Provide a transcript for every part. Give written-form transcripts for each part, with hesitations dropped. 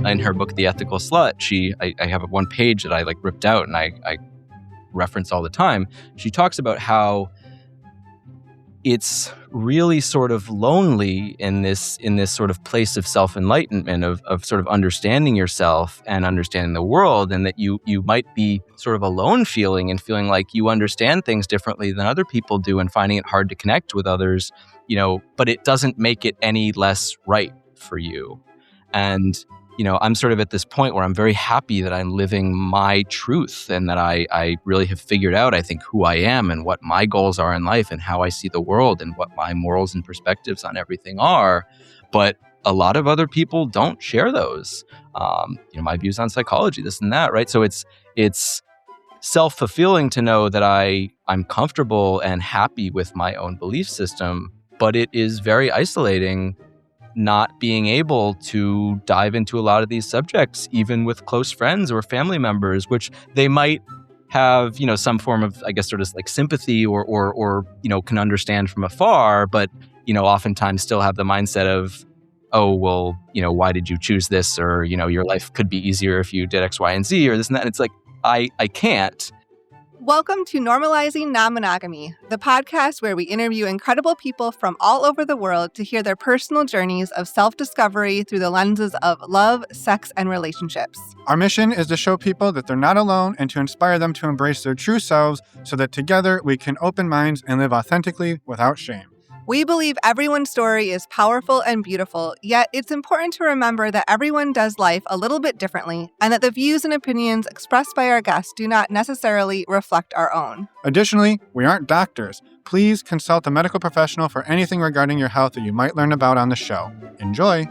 in her book, The Ethical Slut, I have one page that I ripped out and I reference all the time. She talks about how it's really sort of lonely in this sort of place of self-enlightenment, of sort of understanding yourself and understanding the world, and that you might be sort of alone feeling like you understand things differently than other people do and finding it hard to connect with others, but it doesn't make it any less right for you. And I'm sort of at this point where I'm very happy that I'm living my truth and that I really have figured out, I think, who I am and what my goals are in life and how I see the world and what my morals and perspectives on everything are. But a lot of other people don't share those. My views on psychology, this and that, right? So it's self-fulfilling to know that I'm comfortable and happy with my own belief system, but it is very isolating not being able to dive into a lot of these subjects, even with close friends or family members, which they might have, some form of, I guess, sort of sympathy or can understand from afar, but, oftentimes still have the mindset of, oh, well, why did you choose this? Or, your life could be easier if you did X, Y, and Z or this and that. And it's I can't. Welcome to Normalizing Non-Monogamy, the podcast where we interview incredible people from all over the world to hear their personal journeys of self-discovery through the lenses of love, sex, and relationships. Our mission is to show people that they're not alone and to inspire them to embrace their true selves so that together we can open minds and live authentically without shame. We believe everyone's story is powerful and beautiful, yet it's important to remember that everyone does life a little bit differently and that the views and opinions expressed by our guests do not necessarily reflect our own. Additionally, we aren't doctors. Please consult a medical professional for anything regarding your health that you might learn about on the show. Enjoy!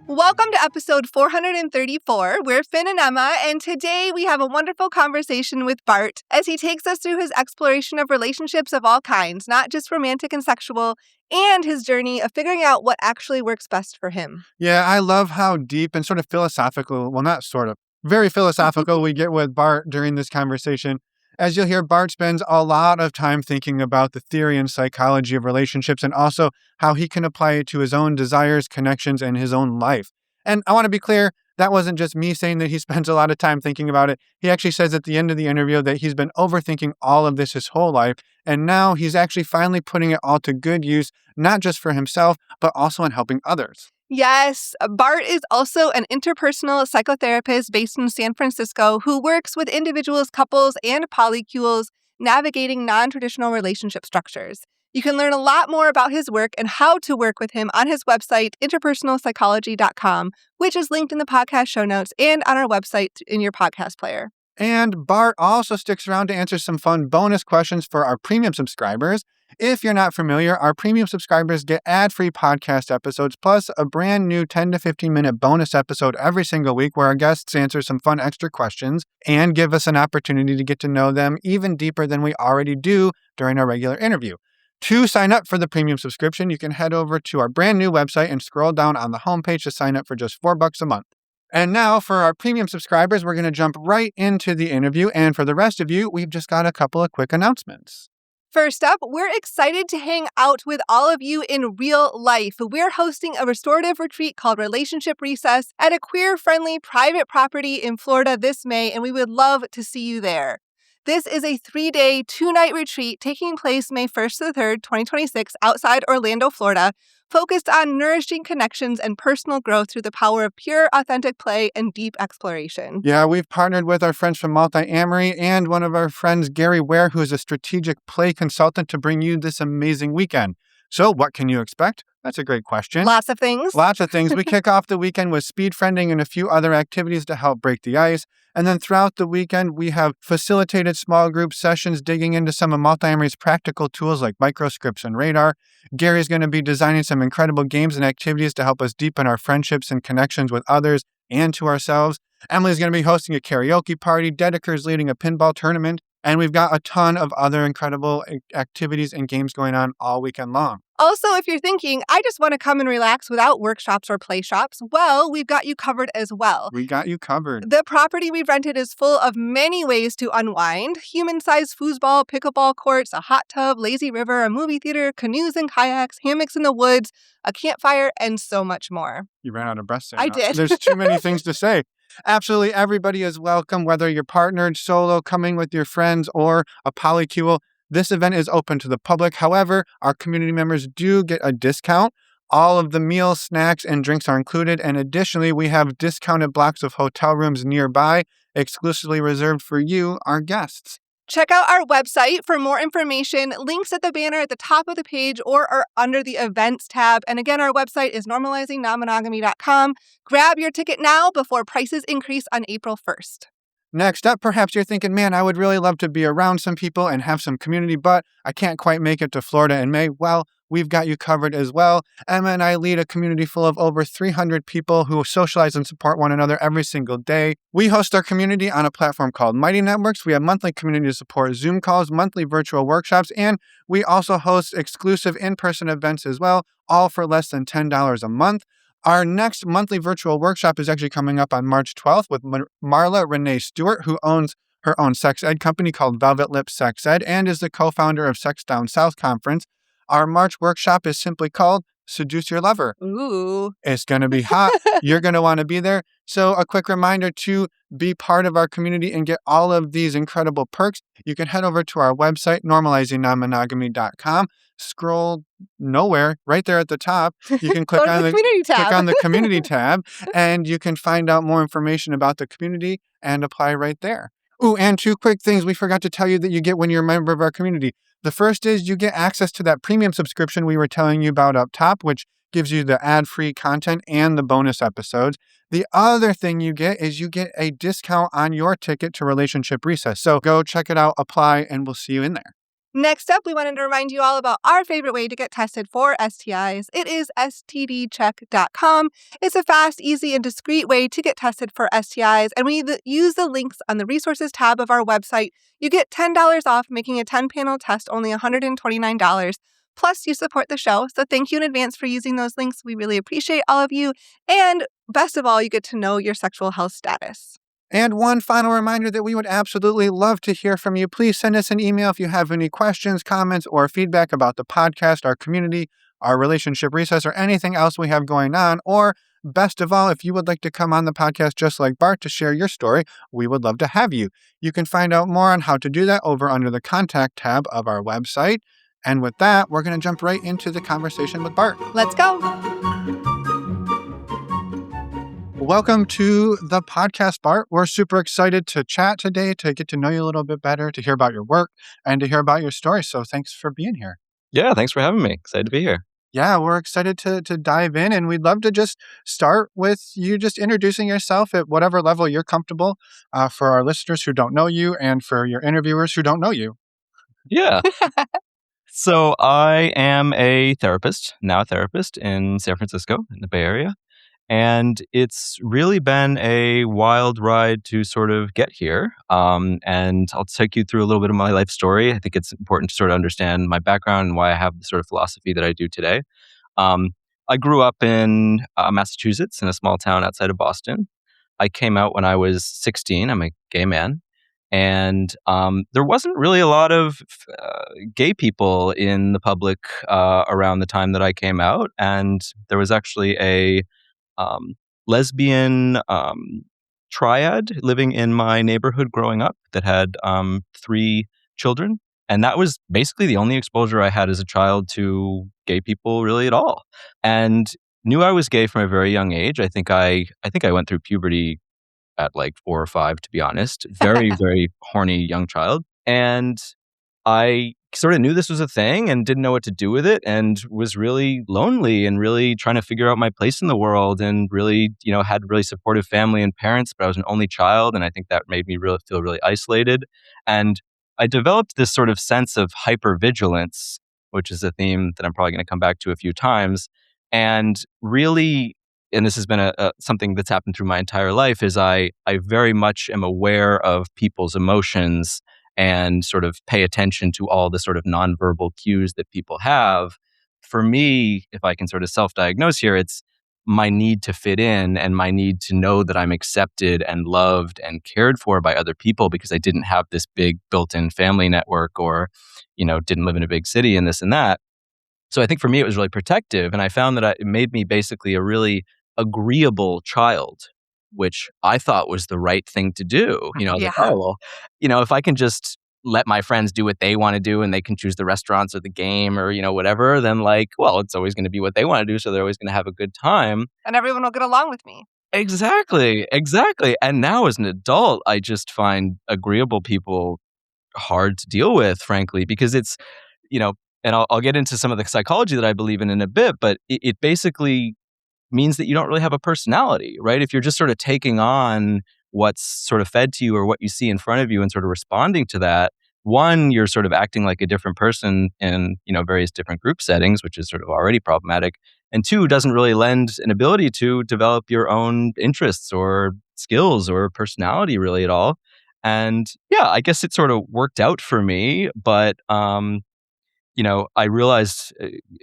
Welcome to episode 434. We're Finn and Emma, and today we have a wonderful conversation with Bart as he takes us through his exploration of relationships of all kinds, not just romantic and sexual, and his journey of figuring out what actually works best for him. Yeah, I love how deep and sort of philosophical, well, not sort of, very philosophical we get with Bart during this conversation. As you'll hear, Bart spends a lot of time thinking about the theory and psychology of relationships and also how he can apply it to his own desires, connections, and his own life. And I want to be clear, that wasn't just me saying that he spends a lot of time thinking about it. He actually says at the end of the interview that he's been overthinking all of this his whole life, and now he's actually finally putting it all to good use, not just for himself, but also in helping others. Yes, Bart is also an interpersonal psychotherapist based in San Francisco who works with individuals, couples, and polycules navigating non-traditional relationship structures. You can learn a lot more about his work and how to work with him on his website, interpersonalpsychology.com, which is linked in the podcast show notes and on our website in your podcast player. And Bart also sticks around to answer some fun bonus questions for our premium subscribers. If you're not familiar, our premium subscribers get ad-free podcast episodes, plus a brand new 10 to 15-minute bonus episode every single week where our guests answer some fun extra questions and give us an opportunity to get to know them even deeper than we already do during our regular interview. To sign up for the premium subscription, you can head over to our brand new website and scroll down on the homepage to sign up for just $4 a month. And now for our premium subscribers, we're going to jump right into the interview. And for the rest of you, we've just got a couple of quick announcements. First up, we're excited to hang out with all of you in real life. We're hosting a restorative retreat called Relationship Recess at a queer-friendly private property in Florida this May, and we would love to see you there. This is a 3-day, 2-night retreat taking place May 1st to the 3rd, 2026, outside Orlando, Florida, focused on nourishing connections and personal growth through the power of pure, authentic play and deep exploration. Yeah, we've partnered with our friends from Multi-Amory and one of our friends, Gary Ware, who is a strategic play consultant, to bring you this amazing weekend. So what can you expect? That's a great question. Lots of things. Lots of things. We kick off the weekend with speed friending and a few other activities to help break the ice. And then throughout the weekend, we have facilitated small group sessions digging into some of Multi-Amory's practical tools like microscripts and radar. Gary's going to be designing some incredible games and activities to help us deepen our friendships and connections with others and to ourselves. Emily's going to be hosting a karaoke party. Dedeker's leading a pinball tournament. And we've got a ton of other incredible activities and games going on all weekend long. Also, if you're thinking, I just want to come and relax without workshops or play shops, well, we've got you covered as well. We got you covered. The property we've rented is full of many ways to unwind: human-sized foosball, pickleball courts, a hot tub, lazy river, a movie theater, canoes and kayaks, hammocks in the woods, a campfire, and so much more. You ran out of breath, I did. There's too many things to say. Absolutely everybody is welcome, whether you're partnered, solo, coming with your friends, or a polycule. This event is open to the public. However, our community members do get a discount. All of the meals, snacks, and drinks are included. And additionally, we have discounted blocks of hotel rooms nearby, exclusively reserved for you, our guests. Check out our website for more information. Links at the banner at the top of the page or are under the events tab. And again, our website is normalizingnonmonogamy.com. Grab your ticket now before prices increase on April 1st. Next up, perhaps you're thinking, man, I would really love to be around some people and have some community, but I can't quite make it to Florida in May. Well, we've got you covered as well. Emma and I lead a community full of over 300 people who socialize and support one another every single day. We host our community on a platform called Mighty Networks. We have monthly community support Zoom calls, monthly virtual workshops, and we also host exclusive in-person events as well, all for less than $10 a month. Our next monthly virtual workshop is actually coming up on March 12th with Marla Renee Stewart, who owns her own sex ed company called Velvet Lip Sex Ed and is the co-founder of Sex Down South Conference. Our March workshop is simply called Seduce Your Lover. Ooh. It's going to be hot. You're going to want to be there. So a quick reminder to be part of our community and get all of these incredible perks. You can head over to our website, normalizingnonmonogamy.com. Scroll nowhere, right there at the top. You can click on the community tab. Click on the community tab, and you can find out more information about the community and apply right there. Ooh, and two quick things we forgot to tell you that you get when you're a member of our community. The first is you get access to that premium subscription we were telling you about up top, which gives you the ad-free content and the bonus episodes. The other thing you get is you get a discount on your ticket to Relationship Recess. So go check it out, apply, and we'll see you in there. Next up, we wanted to remind you all about our favorite way to get tested for STIs. It is stdcheck.com. It's a fast, easy, and discreet way to get tested for STIs. And when you use the links on the resources tab of our website, you get $10 off, making a 10-panel test only $129. Plus, you support the show. So thank you in advance for using those links. We really appreciate all of you. And best of all, you get to know your sexual health status. And one final reminder that we would absolutely love to hear from you. Please send us an email if you have any questions, comments, or feedback about the podcast, our community, our Relationship Recess, or anything else we have going on. Or best of all, if you would like to come on the podcast just like Bart to share your story, we would love to have you. You can find out more on how to do that over under the contact tab of our website. And with that, we're going to jump right into the conversation with Bart. Let's go. Welcome to the podcast, Bart. We're super excited to chat today, to get to know you a little bit better, to hear about your work, and to hear about your story. So thanks for being here. Yeah, thanks for having me. Excited to be here. Yeah, we're excited to dive in, and we'd love to just start with you just introducing yourself at whatever level you're comfortable for our listeners who don't know you and for your interviewers who don't know you. Yeah. So I am a therapist, now a therapist in San Francisco, in the Bay Area. And it's really been a wild ride to sort of get here. And I'll take you through a little bit of my life story. I think it's important to sort of understand my background and why I have the sort of philosophy that I do today. I grew up in Massachusetts in a small town outside of Boston. I came out when I was 16. I'm a gay man. And there wasn't really a lot of gay people in the public around the time that I came out. And there was actually a lesbian triad living in my neighborhood growing up that had 3 children. And that was basically the only exposure I had as a child to gay people really at all. And knew I was gay from a very young age. I think I went through puberty at like 4 or 5, to be honest. Very, very horny young child. And I sort of knew this was a thing and didn't know what to do with it and was really lonely and really trying to figure out my place in the world and really, had really supportive family and parents, but I was an only child. And I think that made me feel really isolated. And I developed this sort of sense of hypervigilance, which is a theme that I'm probably going to come back to a few times. And really, and this has been something that's happened through my entire life, is I very much am aware of people's emotions and sort of pay attention to all the sort of nonverbal cues that people have. For me, if I can sort of self-diagnose here, it's my need to fit in and my need to know that I'm accepted and loved and cared for by other people because I didn't have this big built-in family network or, didn't live in a big city and this and that. So I think for me, it was really protective. And I found that it made me basically a really agreeable child, which I thought was the right thing to do. I was like, Yeah. oh, well, if I can just let my friends do what they want to do and they can choose the restaurants or the game or, whatever, then it's always going to be what they want to do. So they're always going to have a good time. And everyone will get along with me. Exactly. Exactly. And now as an adult, I just find agreeable people hard to deal with, frankly, because it's, and I'll get into some of the psychology that I believe in a bit, but it basically means that you don't really have a personality, right? If you're just sort of taking on what's sort of fed to you or what you see in front of you and sort of responding to that, one, you're sort of acting like a different person in, various different group settings, which is sort of already problematic. And two, doesn't really lend an ability to develop your own interests or skills or personality really at all. And yeah, I guess it sort of worked out for me, but I realized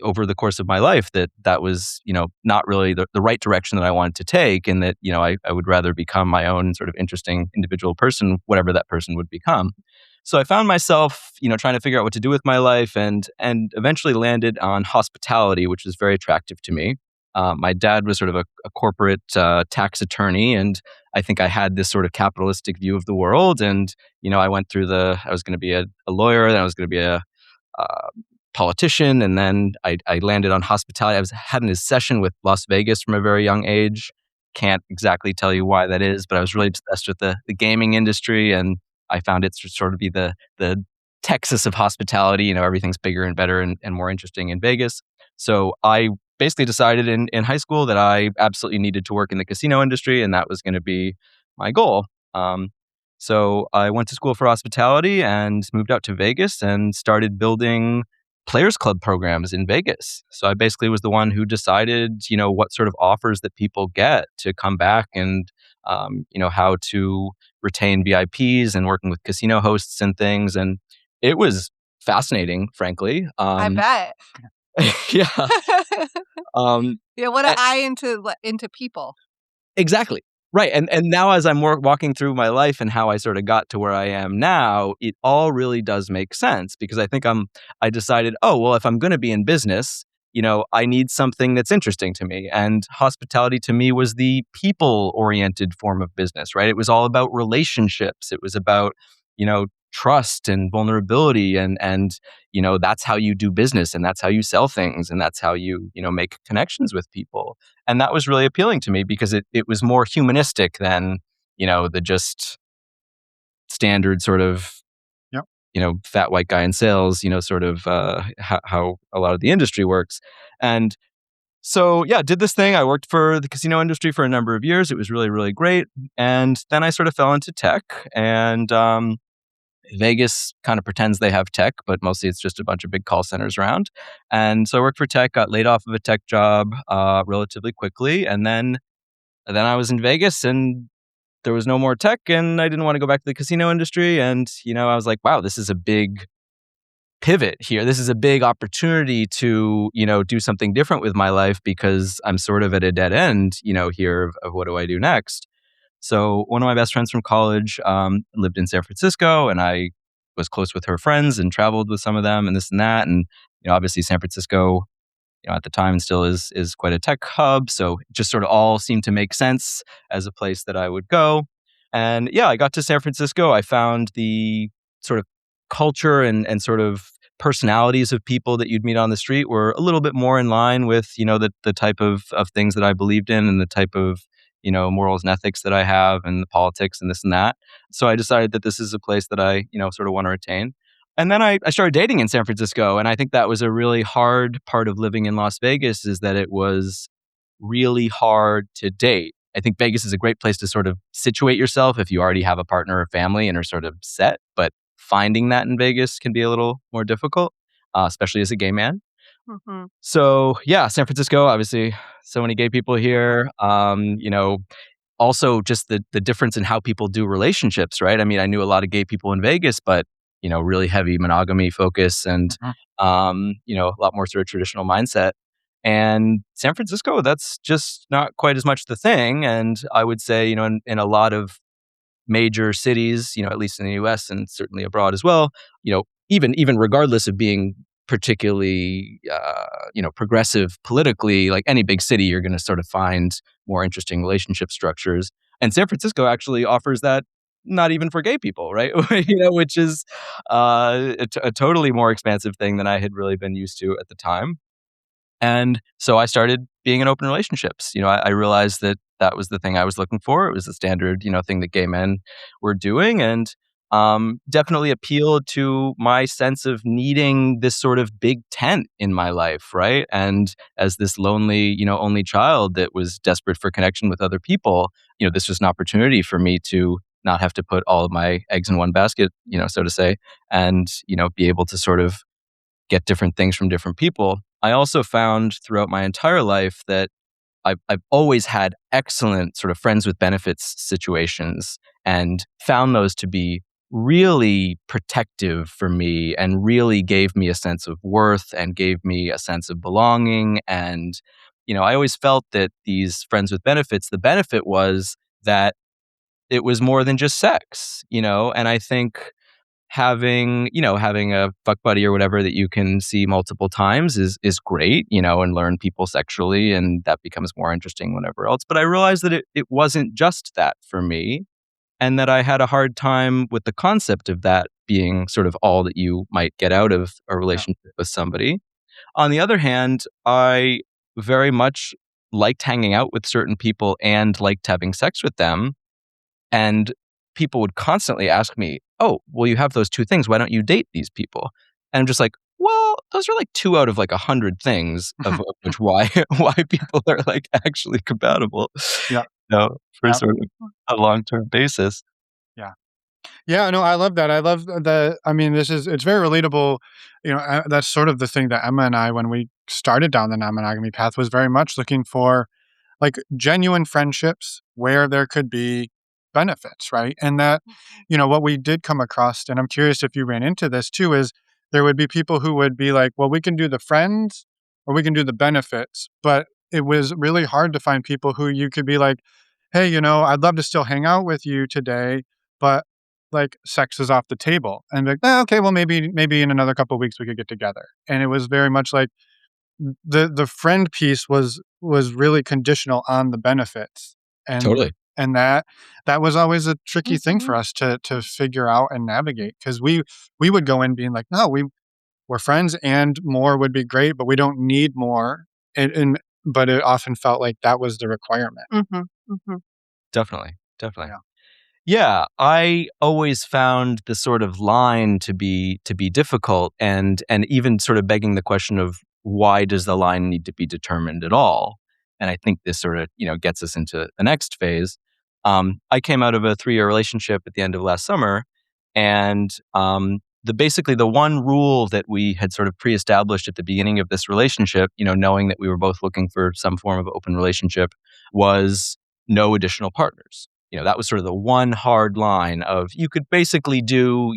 over the course of my life that was, not really the right direction that I wanted to take, and that, I would rather become my own sort of interesting individual person, whatever that person would become. So I found myself, trying to figure out what to do with my life, and eventually landed on hospitality, which was very attractive to me. My dad was sort of a corporate tax attorney, and I think I had this sort of capitalistic view of the world. And I went through I was going to be a lawyer, then I was going to be a politician, and then I landed on hospitality. I was having a session with Las Vegas from a very young age. Can't exactly tell you why that is, but I was really obsessed with the gaming industry, and I found it to sort of be the Texas of hospitality. Everything's bigger and better and more interesting in Vegas. So I basically decided in high school that I absolutely needed to work in the casino industry, and that was going to be my goal. So I went to school for hospitality and moved out to Vegas and started building Players Club programs in Vegas. So I basically was the one who decided, what sort of offers that people get to come back and, how to retain VIPs and working with casino hosts and things. And it was fascinating, frankly. I bet. Yeah. Yeah, what an eye into people. Exactly. Right. And now as I'm walking through my life and how I sort of got to where I am now, it all really does make sense, because I think I decided, oh, well, if I'm going to be in business, I need something that's interesting to me. And hospitality to me was the people-oriented form of business, right? It was all about relationships. It was about, trust and vulnerability, and that's how you do business, and that's how you sell things, and that's how you make connections with people. And that was really appealing to me because it was more humanistic than the just standard sort of Yep. fat white guy in sales, sort of how a lot of the industry works. And so yeah, did this thing. I worked for the casino industry for a number of years. It was really, really great. And then I sort of fell into tech, and Vegas kind of pretends they have tech, but mostly it's just a bunch of big call centers around. And so I worked for tech, got laid off of a tech job relatively quickly. And then I was in Vegas, and there was no more tech, and I didn't want to go back to the casino industry. And, I was like, wow, this is a big pivot here. This is a big opportunity to, do something different with my life, because I'm sort of at a dead end, here of what do I do next? So one of my best friends from college lived in San Francisco, and I was close with her friends and traveled with some of them and this and that. And, obviously San Francisco, at the time still is quite a tech hub. So it just sort of all seemed to make sense as a place that I would go. And yeah, I got to San Francisco. I found the sort of culture and sort of personalities of people that you'd meet on the street were a little bit more in line with, the type of things that I believed in, and the type of, morals and ethics that I have, and the politics and this and that. So I decided that this is a place that I, sort of want to retain. And then I started dating in San Francisco. And I think that was a really hard part of living in Las Vegas, is that it was really hard to date. I think Vegas is a great place to sort of situate yourself if you already have a partner or family and are sort of set. But finding that in Vegas can be a little more difficult, especially as a gay man. Mm-hmm. So yeah, San Francisco, obviously, so many gay people here. Also just the difference in how people do relationships, right? I mean, I knew a lot of gay people in Vegas, but really heavy monogamy focus and, Mhm. a lot more sort of traditional mindset. And San Francisco, that's just not quite as much the thing. And I would say, in a lot of major cities, at least in the US and certainly abroad as well, even regardless of being particularly, progressive politically, like any big city, you're going to sort of find more interesting relationship structures. And San Francisco actually offers that not even for gay people, right? Which is a totally more expansive thing than I had really been used to at the time. And so I started being in open relationships. I realized that that was the thing I was looking for. It was the standard, thing that gay men were doing, and definitely appealed to my sense of needing this sort of big tent in my life, right? And as this lonely, only child that was desperate for connection with other people, this was an opportunity for me to not have to put all of my eggs in one basket, so to say, and be able to sort of get different things from different people. I also found throughout my entire life that I've always had excellent sort of friends with benefits situations and found those to be really protective for me and really gave me a sense of worth and gave me a sense of belonging. And, I always felt that these friends with benefits, the benefit was that it was more than just sex, and I think having a fuck buddy or whatever that you can see multiple times is great, and learn people sexually, and that becomes more interesting whenever else. But I realized that it wasn't just that for me, and that I had a hard time with the concept of that being sort of all that you might get out of a Yeah. relationship with somebody. On the other hand, I very much liked hanging out with certain people and liked having sex with them. And people would constantly ask me, "Oh, well, you have those two things. Why don't you date these people?" And I'm just like, "Well, those are like two out of like 100 things of which why why people are like actually compatible, Yeah. for Yeah. sort of a long-term basis." Yeah. Yeah, no, I love that. I love I mean, it's very relatable. That's sort of the thing that Emma and I, when we started down the non-monogamy path, was very much looking for like genuine friendships where there could be benefits, right? And that, what we did come across, and I'm curious if you ran into this too, is there would be people who would be like, well, we can do the friends or we can do the benefits. But it was really hard to find people who you could be like, hey, I'd love to still hang out with you today, but like sex is off the table. And like, okay, well, maybe in another couple of weeks we could get together. And it was very much like the friend piece was really conditional on the benefits. And Totally. and that was always a tricky thing Mhm. for us to figure out and navigate, because we would go in being like, no, we're friends and more would be great, but we don't need more. And but it often felt like that was the requirement. Mhm. Mhm. Definitely. Definitely. Yeah. Yeah, I always found the sort of line to be difficult, and even sort of begging the question of why does the line need to be determined at all? And I think this sort of, gets us into the next phase. I came out of a 3-year relationship at the end of last summer, and basically the one rule that we had sort of pre-established at the beginning of this relationship, knowing that we were both looking for some form of open relationship, was no additional partners. That was sort of the one hard line of you could basically do,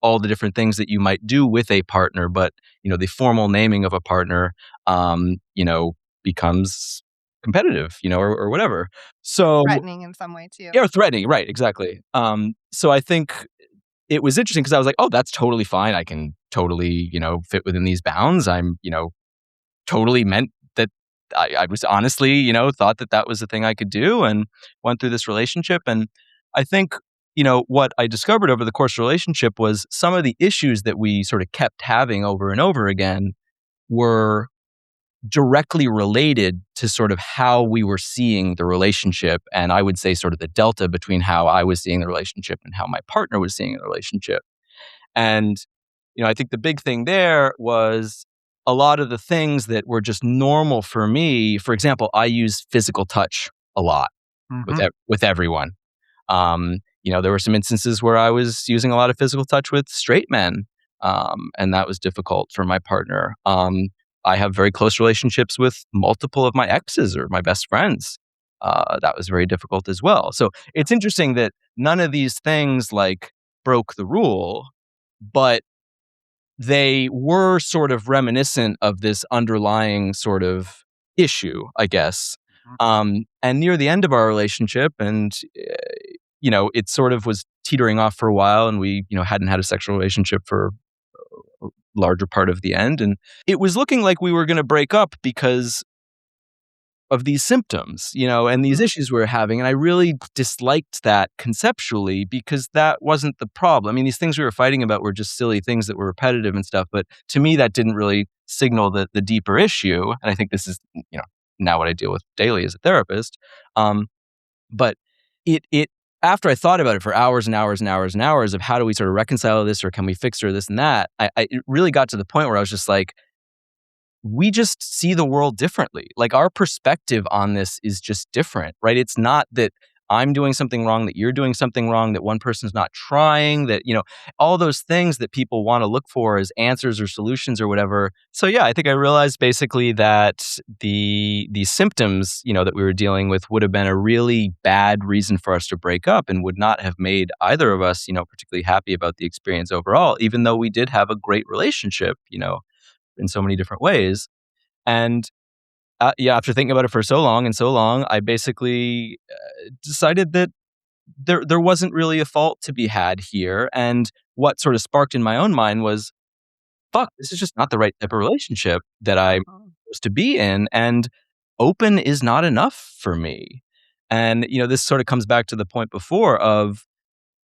all the different things that you might do with a partner, but, the formal naming of a partner, becomes competitive, or whatever. So, Threatening in some way too. yeah, or threatening, right, exactly. So I think it was interesting because I was like, oh, that's totally fine. I can totally, fit within these bounds. I'm, totally meant that I was honestly, thought that that was the thing I could do, and went through this relationship. And I think, what I discovered over the course of the relationship was some of the issues that we sort of kept having over and over again were directly related to sort of how we were seeing the relationship. And I would say sort of the delta between how I was seeing the relationship and how my partner was seeing the relationship. And, I think the big thing there was a lot of the things that were just normal for me. For example, I use physical touch a lot with Hmm. with everyone. There were some instances where I was using a lot of physical touch with straight men, and that was difficult for my partner. I have very close relationships with multiple of my exes or my best friends. That was very difficult as well. So it's interesting that none of these things like broke the rule, but they were sort of reminiscent of this underlying sort of issue, I guess. And near the end of our relationship, and it sort of was teetering off for a while, and we hadn't had a sexual relationship for a larger part of the end, and it was looking like we were going to break up because of these symptoms, and these issues we were having. And I really disliked that conceptually because that wasn't the problem. I mean, these things we were fighting about were just silly things that were repetitive and stuff. But to me, that didn't really signal the deeper issue. And I think this is, now what I deal with daily as a therapist. But it after I thought about it for hours and hours and hours and hours of how do we sort of reconcile this, or can we fix her, this and that, it really got to the point where I was just like, we just see the world differently. Like, our perspective on this is just different, right? It's not that I'm doing something wrong, that you're doing something wrong, that one person's not trying, that, all those things that people want to look for as answers or solutions or whatever. So yeah, I think I realized basically that the symptoms, that we were dealing with would have been a really bad reason for us to break up and would not have made either of us, particularly happy about the experience overall, even though we did have a great relationship, in so many different ways. And after thinking about it for so long, I basically decided that there wasn't really a fault to be had here. And what sort of sparked in my own mind was, fuck, this is just not the right type of relationship that I'm supposed to be in. And open is not enough for me. And, this sort of comes back to the point before of,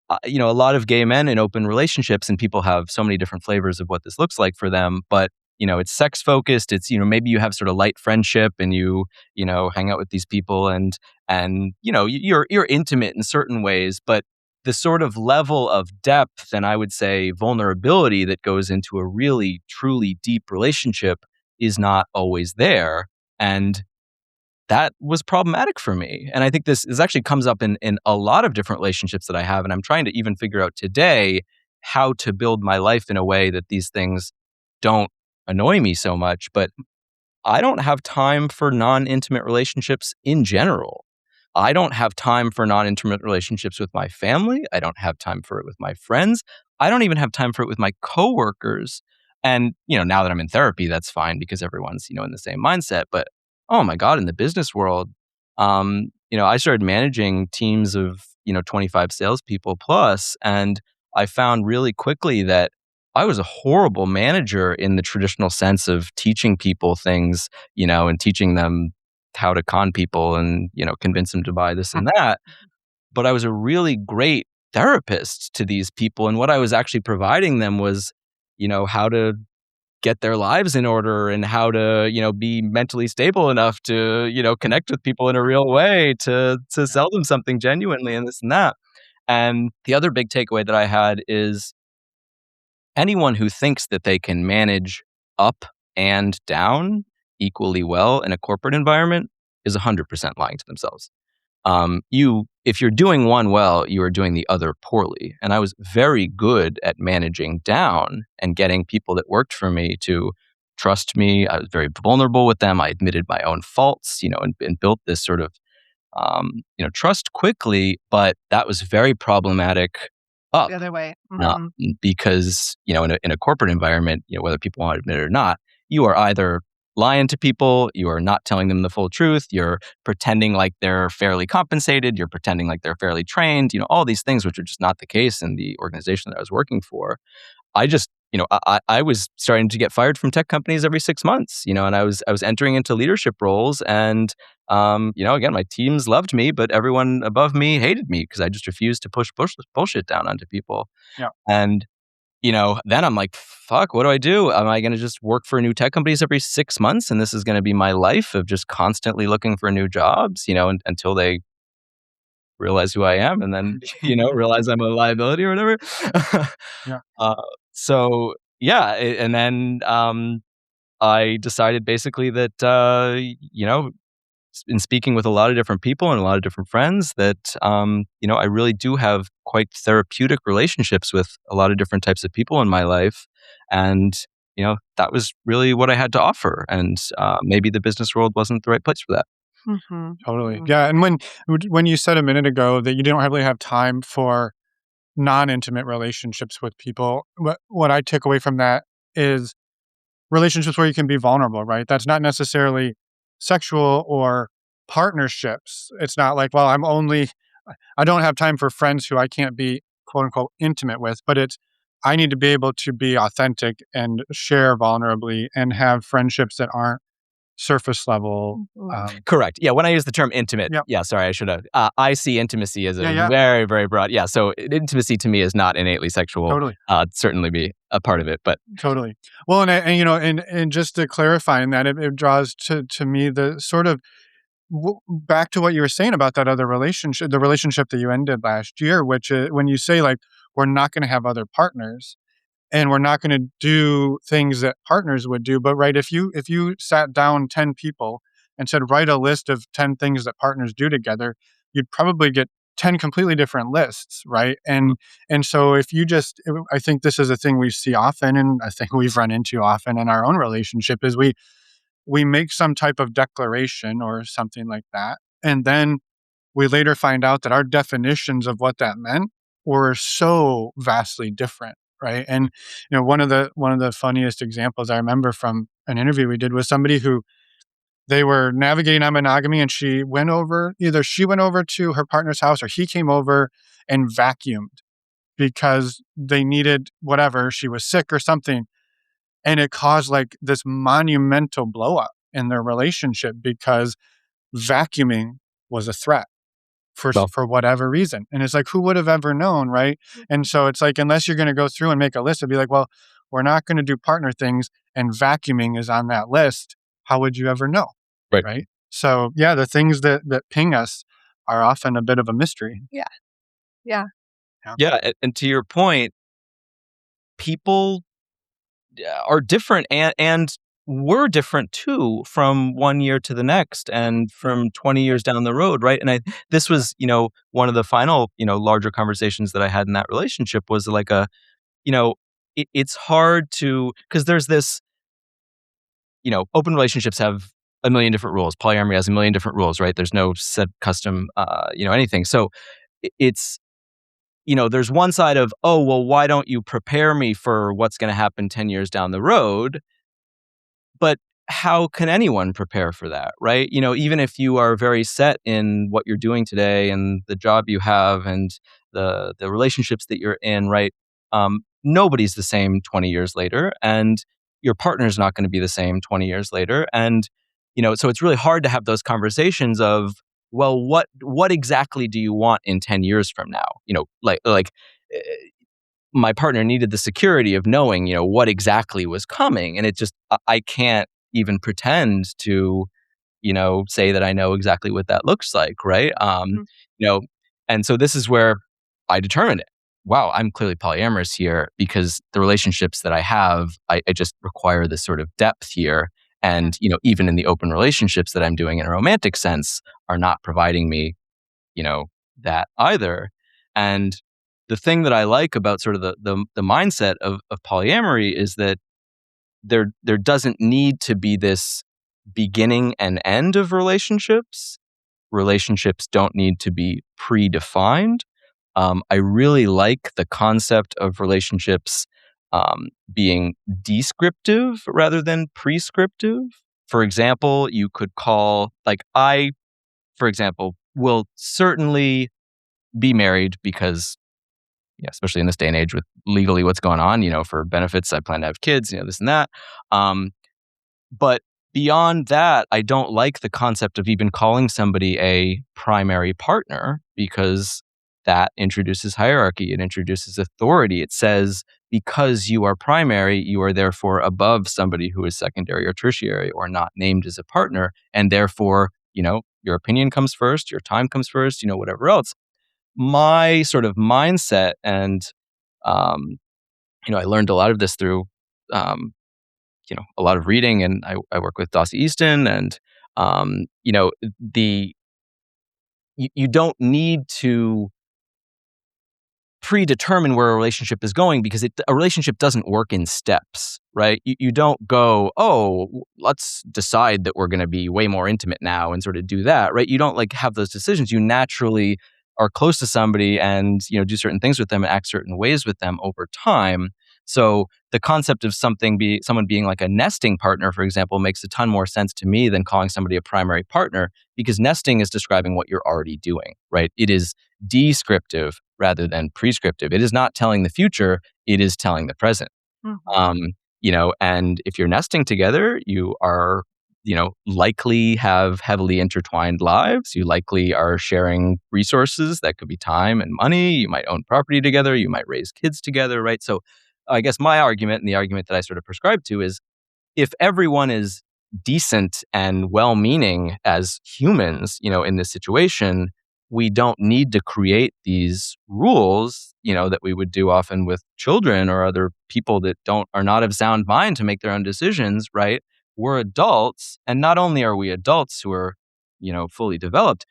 a lot of gay men in open relationships, and people have so many different flavors of what this looks like for them. But it's sex focused. It's, maybe you have sort of light friendship and you hang out with these people and you're intimate in certain ways, but the sort of level of depth and I would say vulnerability that goes into a really truly deep relationship is not always there. And that was problematic for me. And I think this actually comes up in a lot of different relationships that I have. And I'm trying to even figure out today how to build my life in a way that these things don't annoy me so much. But I don't have time for non-intimate relationships in general. I don't have time for non-intimate relationships with my family. I don't have time for it with my friends. I don't even have time for it with my coworkers. And, now that I'm in therapy, that's fine because everyone's, in the same mindset. But oh my God, in the business world, I started managing teams of, 25 salespeople plus, and I found really quickly that I was a horrible manager in the traditional sense of teaching people things, and teaching them how to con people and, convince them to buy this and that. But I was a really great therapist to these people. And what I was actually providing them was, how to get their lives in order and how to, be mentally stable enough to, connect with people in a real way to sell them something genuinely and this and that. And the other big takeaway that I had is anyone who thinks that they can manage up and down equally well in a corporate environment is 100% lying to themselves. If you're doing one well, you are doing the other poorly. And I was very good at managing down and getting people that worked for me to trust me. I was very vulnerable with them. I admitted my own faults, and built this sort of, trust quickly. But that was very problematic up. The other way. Because, in a corporate environment, whether people want to admit it or not, you are either lying to people, you are not telling them the full truth, you're pretending like they're fairly compensated, you're pretending like they're fairly trained, all these things, which are just not the case in the organization that I was working for. I just, I was starting to get fired from tech companies every 6 months, and I was entering into leadership roles and, again, my teams loved me, but everyone above me hated me because I just refused to push bullshit down onto people. Yeah. And then I'm like, fuck, what do I do? Am I going to just work for new tech companies every 6 months? And this is going to be my life of just constantly looking for new jobs, until they realize who I am and then, realize I'm a liability or whatever. Yeah. So yeah. And then, I decided basically that, in speaking with a lot of different people and a lot of different friends that, I really do have quite therapeutic relationships with a lot of different types of people in my life. And, that was really what I had to offer. And maybe the business world wasn't the right place for that. Totally. Yeah. And when you said a minute ago that you don't really have time for non-intimate relationships with people. What I took away from that is relationships where you can be vulnerable, right? That's not necessarily sexual or partnerships. It's not like, well, I don't have time for friends who I can't be quote unquote intimate with, but I need to be able to be authentic and share vulnerably and have friendships that aren't surface level. Correct. Yeah. When I use the term intimate, Yep. sorry, I should have. I see intimacy as a Yeah. very, very broad. Yeah. So intimacy to me is not innately sexual. Totally. Certainly be a part of it, but Totally. Well, and just to clarify in that, it draws to me the sort of back to what you were saying about that other relationship, the relationship that you ended last year, which when you say like, we're not going to have other partners and we're not going to do things that partners would do. But right, if you sat down 10 people and said, write a list of 10 things that partners do together, you'd probably get 10 completely different lists, right? And so I think this is a thing we see often, and I think we've run into often in our own relationship, is we make some type of declaration or something like that, and then we later find out that our definitions of what that meant were so vastly different, right? And one of the funniest examples I remember from an interview we did was somebody who they were navigating on monogamy, and either she went over to her partner's house or he came over and vacuumed because they needed whatever, she was sick or something. And it caused like this monumental blow up in their relationship because vacuuming was a threat well, for whatever reason. And it's like, who would have ever known, right? And so it's like, unless you're going to go through and make a list, it'd be like, well, we're not going to do partner things and vacuuming is on that list. How would you ever know? Right. So yeah, the things that ping us are often a bit of a mystery. Yeah. And to your point, people are different and we're different too from one year to the next and from 20 years down the road, right? And this was, one of the final, larger conversations that I had in that relationship was like it's hard because there's this, open relationships have a million different rules. Polyamory has a million different rules, right? There's no set custom, anything. So it's, there's one side of, oh, well, why don't you prepare me for what's going to happen 10 years down the road? But how can anyone prepare for that, right? Even if you are very set in what you're doing today and the job you have and the relationships that you're in, right? Nobody's the same 20 years later, and your partner's not going to be the same 20 years later. And, so it's really hard to have those conversations of, well, what exactly do you want in 10 years from now? Uh, my partner needed the security of knowing, what exactly was coming. And it just, I can't even pretend to, say that I know exactly what that looks like. Right. And so this is where I determined it. Wow, I'm clearly polyamorous here because the relationships that I have, I just require this sort of depth here. And, even in the open relationships that I'm doing in a romantic sense are not providing me, that either. And the thing that I like about sort of the mindset of polyamory is that there doesn't need to be this beginning and end of relationships. Relationships don't need to be predefined. I really like the concept of relationships being descriptive rather than prescriptive. For example, you could call, for example, will certainly be married because, especially in this day and age with legally what's going on, for benefits, I plan to have kids, this and that. But beyond that, I don't like the concept of even calling somebody a primary partner because that introduces hierarchy. It introduces authority. It says, because you are primary, you are therefore above somebody who is secondary or tertiary or not named as a partner. And therefore, your opinion comes first, your time comes first, whatever else. My sort of mindset and, I learned a lot of this through, a lot of reading, and I work with Dossie Easton, and, you don't need to predetermine where a relationship is going because a relationship doesn't work in steps, right? You don't go, oh, let's decide that we're going to be way more intimate now and sort of do that, right? You don't have those decisions. You naturally are close to somebody and, do certain things with them and act certain ways with them over time. So the concept of someone being like a nesting partner, for example, makes a ton more sense to me than calling somebody a primary partner, because nesting is describing what you're already doing, right? It is descriptive rather than prescriptive. It is not telling the future, it is telling the present. Mhm. And if you're nesting together, you are, likely have heavily intertwined lives. You likely are sharing resources that could be time and money. You might own property together. You might raise kids together, right? So I guess my argument, and the argument that I sort of prescribe to, is if everyone is decent and well-meaning as humans, in this situation, we don't need to create these rules, that we would do often with children or other people that are not of sound mind to make their own decisions, right? We're adults, and not only are we adults who are, fully developed,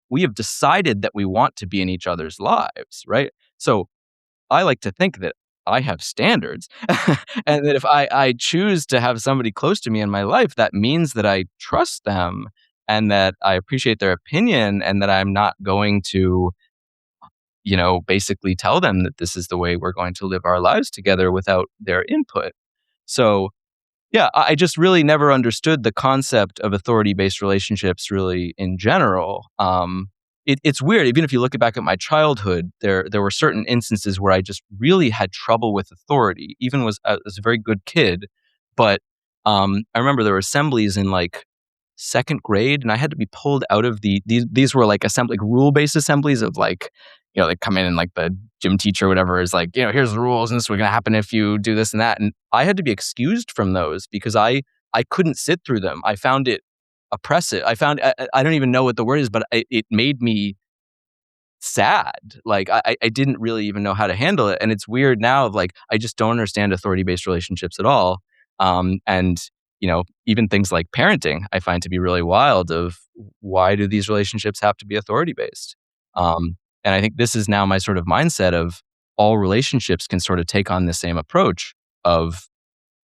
we have decided that we want to be in each other's lives, right? So I like to think that I have standards and that if I choose to have somebody close to me in my life, that means that I trust them and that I appreciate their opinion and that I'm not going to, basically tell them that this is the way we're going to live our lives together without their input. So yeah, I just really never understood the concept of authority-based relationships really in general. It's weird. Even if you look back at my childhood, there were certain instances where I just really had trouble with authority, even as a very good kid. But I remember there were assemblies in like second grade, and I had to be pulled out of these were like rule-based assemblies of like, they come in and like the gym teacher or whatever is like, here's the rules and this is what's going to happen if you do this and that. And I had to be excused from those because I couldn't sit through them. I found it oppressive. I don't even know what the word is, but it made me sad. Like I didn't really even know how to handle it. And it's weird now of like, I just don't understand authority-based relationships at all. And even things like parenting, I find to be really wild of why do these relationships have to be authority-based? And I think this is now my sort of mindset of all relationships can sort of take on the same approach of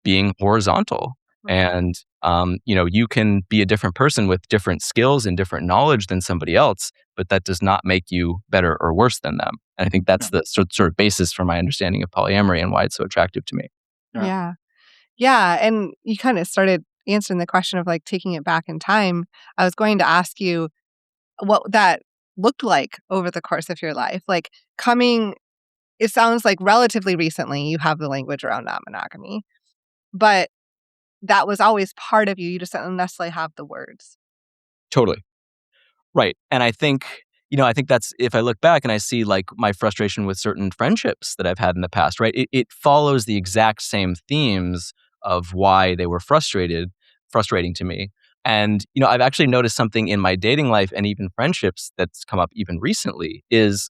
being horizontal. And, you can be a different person with different skills and different knowledge than somebody else, but that does not make you better or worse than them. And I think that's the sort of basis for my understanding of polyamory and why it's so attractive to me. Yeah. Yeah. And you kind of started answering the question of like taking it back in time. I was going to ask you what that looked like over the course of your life. Like it sounds like relatively recently you have the language around non-monogamy, but that was always part of you. You just didn't necessarily have the words. Totally. Right. And I think that's, if I look back and I see like my frustration with certain friendships that I've had in the past, right? It follows the exact same themes of why they were frustrating to me. And, I've actually noticed something in my dating life and even friendships that's come up even recently is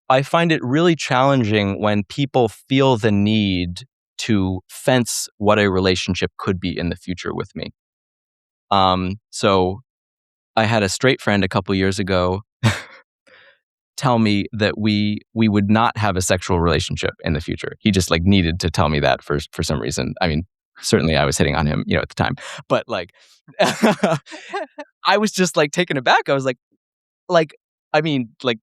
I find it really challenging when people feel the need to fence what a relationship could be in the future with me. So I had a straight friend a couple years ago tell me that we would not have a sexual relationship in the future. He just like needed to tell me that for some reason. I mean, certainly I was hitting on him, at the time, but like I was just like taken aback. I was like, I mean, like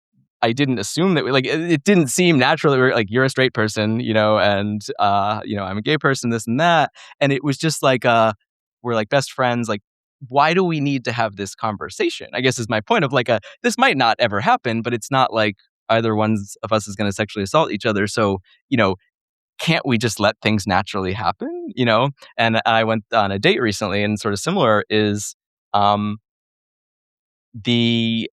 I didn't assume that it didn't seem natural that we were like, you're a straight person, and I'm a gay person, this and that. And it was just like, we're like best friends. Like, why do we need to have this conversation? I guess is my point of like, this might not ever happen, but it's not like either one of us is going to sexually assault each other. So, can't we just let things naturally happen? And I went on a date recently and sort of similar is, the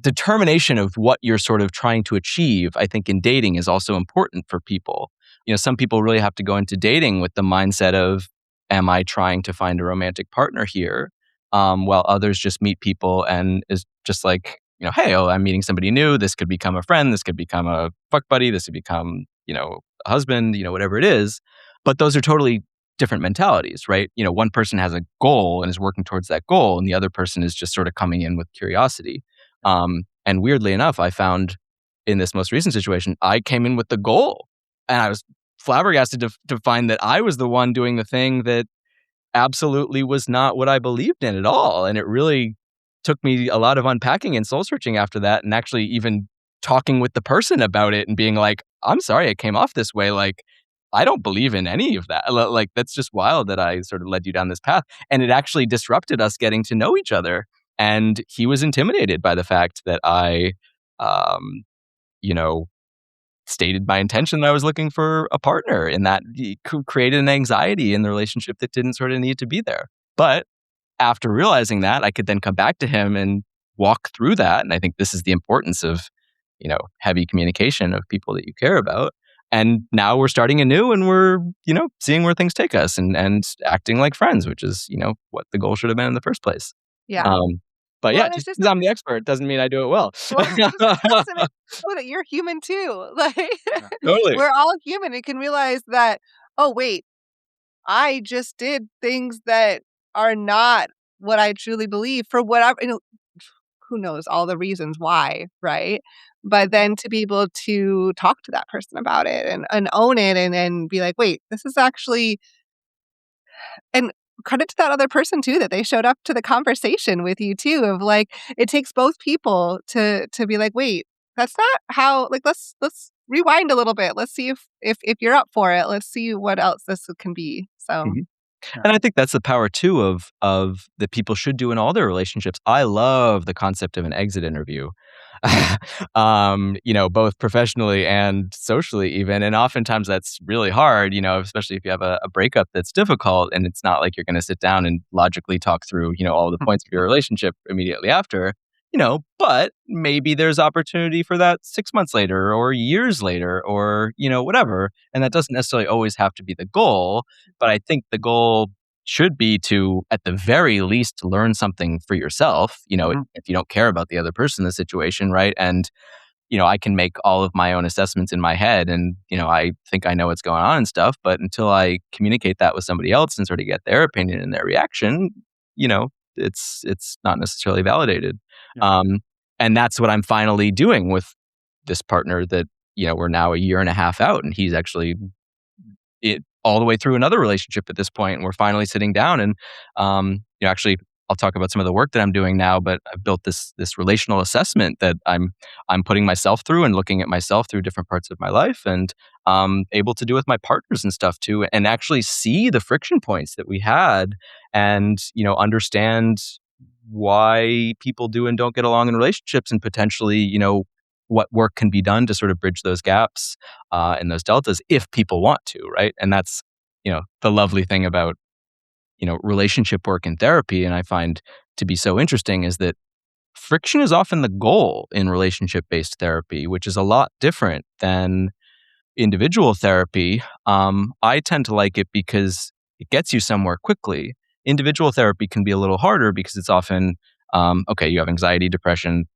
determination of what you're sort of trying to achieve, I think in dating is also important for people. Some people really have to go into dating with the mindset of, am I trying to find a romantic partner here? While others just meet people and is just like, hey, I'm meeting somebody new. This could become a friend. This could become a fuck buddy. This could become, a husband, whatever it is. But those are totally different mentalities, right? One person has a goal and is working towards that goal, and the other person is just sort of coming in with curiosity. And weirdly enough, I found in this most recent situation, I came in with the goal, and I was flabbergasted to find that I was the one doing the thing that absolutely was not what I believed in at all. And it really took me a lot of unpacking and soul searching after that, and actually even talking with the person about it and being like, I'm sorry it came off this way. Like, I don't believe in any of that. Like, that's just wild that I sort of led you down this path. And it actually disrupted us getting to know each other. And he was intimidated by the fact that I, um, you know, stated my intention that I was looking for a partner, and that created an anxiety in the relationship that didn't sort of need to be there. But after realizing that, I could then come back to him and walk through that. And I think this is the importance of, heavy communication of people that you care about. And now we're starting anew, and we're, seeing where things take us, and acting like friends, which is, what the goal should have been in the first place. Yeah. But Well, yeah, and it's just just because I'm the expert doesn't mean I do it well. well, it's just a testament to know that you're human too. Like, Totally. we're all human and can realize that, oh, wait, I just did things that are not what I truly believe for whatever, who knows all the reasons why, right? But then to be able to talk to that person about it and own it and be like, wait, this is actually, and credit to that other person too, that they showed up to the conversation with you too, of like, it takes both people to be like, wait, that's not how, like, let's rewind a little bit. Let's see if you're up for it. Let's see what else this can be. So Mhm. And I think that's the power too of that people should do in all their relationships. I love the concept of an exit interview. Both professionally and socially even. And oftentimes that's really hard, especially if you have a breakup that's difficult, and it's not like you're going to sit down and logically talk through, all the points of your relationship immediately after, but maybe there's opportunity for that 6 months later or years later or, whatever. And that doesn't necessarily always have to be the goal. But I think the goal should be to, at the very least, learn something for yourself, if you don't care about the other person in the situation, right? And, I can make all of my own assessments in my head, and, I think I know what's going on and stuff. But until I communicate that with somebody else and sort of get their opinion and their reaction, it's not necessarily validated. Yeah. And that's what I'm finally doing with this partner that, we're now a year and a half out, and he's actually all the way through another relationship at this point, and we're finally sitting down. And actually, I'll talk about some of the work that I'm doing now. But I've built this relational assessment that I'm putting myself through and looking at myself through different parts of my life, and able to do with my partners and stuff too, and actually see the friction points that we had, and understand why people do and don't get along in relationships, and potentially what work can be done to sort of bridge those gaps and those deltas if people want to, right? And that's, the lovely thing about, relationship work and therapy, and I find to be so interesting, is that friction is often the goal in relationship-based therapy, which is a lot different than individual therapy. I tend to like it because it gets you somewhere quickly. Individual therapy can be a little harder because it's often, okay, you have anxiety, depression,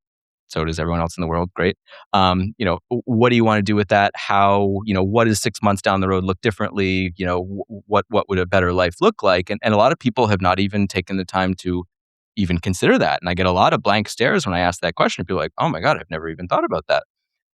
so does everyone else in the world. Great. What do you want to do with that? How, what does 6 months down the road look differently? What would a better life look like? And a lot of people have not even taken the time to even consider that. And I get a lot of blank stares when I ask that question. People are like, oh my God, I've never even thought about that.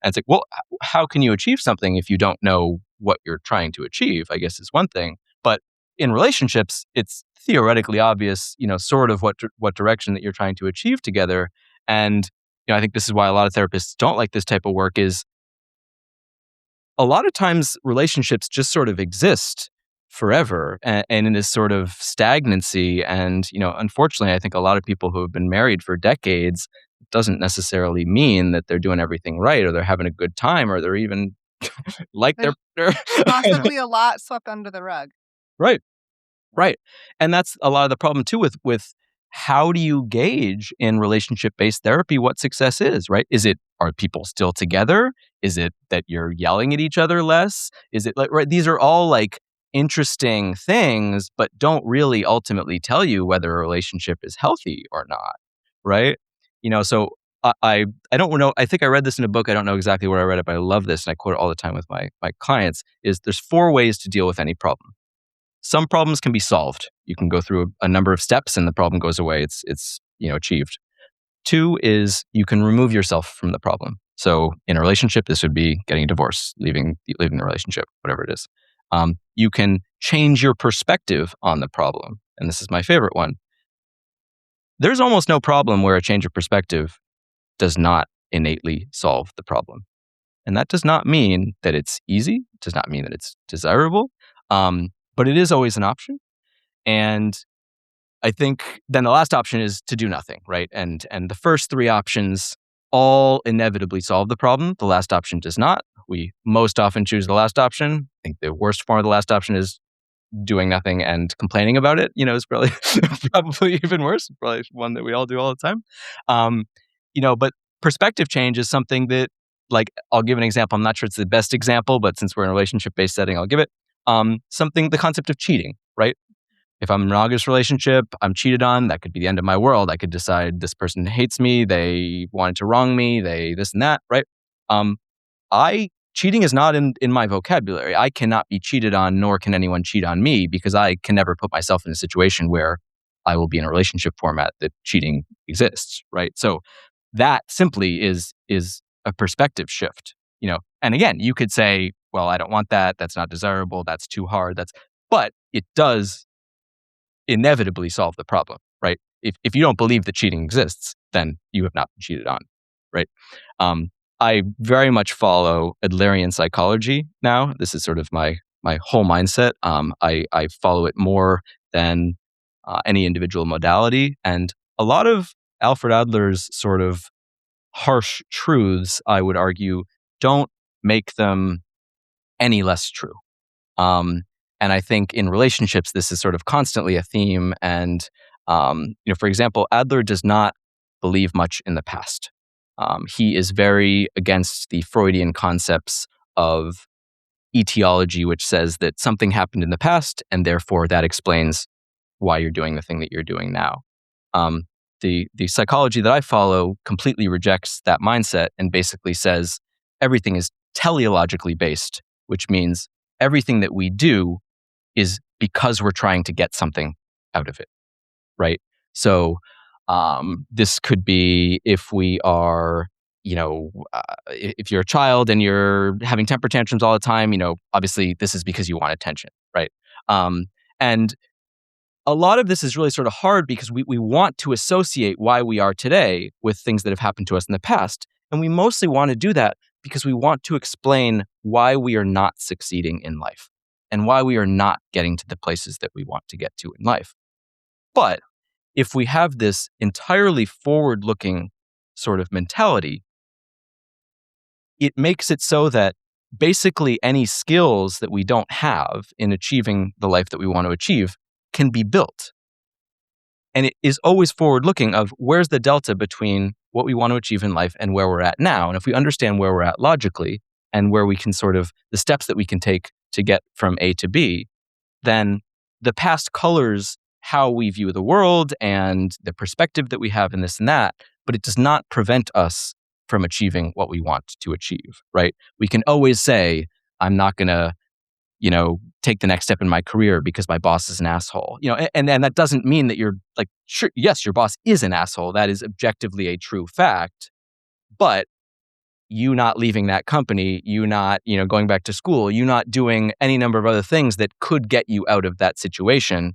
And it's like, well, how can you achieve something if you don't know what you're trying to achieve, I guess is one thing. But in relationships, it's theoretically obvious, sort of what direction that you're trying to achieve together. And I think this is why a lot of therapists don't like this type of work, is a lot of times relationships just sort of exist forever and in this sort of stagnancy. And, unfortunately, I think a lot of people who have been married for decades, it doesn't necessarily mean that they're doing everything right, or they're having a good time, or they're even like there's their possibly a lot swept under the rug. Right. Right. And that's a lot of the problem too with how do you gauge in relationship-based therapy what success is, right? Are people still together? Is it that you're yelling at each other less? Is it like, right? These are all like interesting things, but don't really ultimately tell you whether a relationship is healthy or not, right? So I don't know. I think I read this in a book. I don't know exactly where I read it, but I love this, and I quote it all the time with my clients, is there's 4 ways to deal with any problem. Some problems can be solved. You can go through a number of steps and the problem goes away. It's achieved. 2 is you can remove yourself from the problem. So in a relationship, this would be getting a divorce, leaving the relationship, whatever it is. You can change your perspective on the problem. And this is my favorite one. there's almost no problem where a change of perspective does not innately solve the problem. And that does not mean that it's easy. It does not mean that it's desirable. But it is always an option. And I think then the last option is to do nothing, right? And the first three options all inevitably solve the problem. The last option does not. We most often choose the last option. I think the worst form of the last option is doing nothing and complaining about it. Is probably probably even worse. Probably one that we all do all the time. But perspective change is something that, like, I'll give an example. I'm not sure it's the best example, but since we're in a relationship-based setting, I'll give it. The concept of cheating, right? If I'm in a monogamous relationship, I'm cheated on, that could be the end of my world. I could decide this person hates me, they wanted to wrong me, they this and that, right? Cheating is not in my vocabulary. I cannot be cheated on, nor can anyone cheat on me, because I can never put myself in a situation where I will be in a relationship format that cheating exists, right? So that simply is a perspective shift, And again, you could say, well, I don't want that. That's not desirable. That's too hard. But it does inevitably solve the problem, right? If you don't believe that cheating exists, then you have not been cheated on, right? I very much follow Adlerian psychology now. This is sort of my whole mindset. I follow it more than any individual modality, and a lot of Alfred Adler's sort of harsh truths, I would argue, don't make them any less true. And I think in relationships, this is sort of constantly a theme. And, for example, Adler does not believe much in the past. He is very against the Freudian concepts of etiology, which says that something happened in the past, and therefore that explains why you're doing the thing that you're doing now. The psychology that I follow completely rejects that mindset and basically says everything is teleologically based, which means everything that we do is because we're trying to get something out of it, right? So this could be if we are, if you're a child and you're having temper tantrums all the time, obviously this is because you want attention, right? And a lot of this is really sort of hard because we want to associate why we are today with things that have happened to us in the past. And we mostly want to do that because we want to explain why we are not succeeding in life and why we are not getting to the places that we want to get to in life. But if we have this entirely forward-looking sort of mentality, it makes it so that basically any skills that we don't have in achieving the life that we want to achieve can be built. And it is always forward-looking of where's the delta between what we want to achieve in life and where we're at now. And if we understand where we're at logically and where we can sort of, the steps that we can take to get from A to B, then the past colors how we view the world and the perspective that we have in this and that, but it does not prevent us from achieving what we want to achieve, right? We can always say, I'm not going to, take the next step in my career because my boss is an asshole, and that doesn't mean that you're like, sure, yes, your boss is an asshole. That is objectively a true fact, but you not leaving that company, you not, going back to school, you not doing any number of other things that could get you out of that situation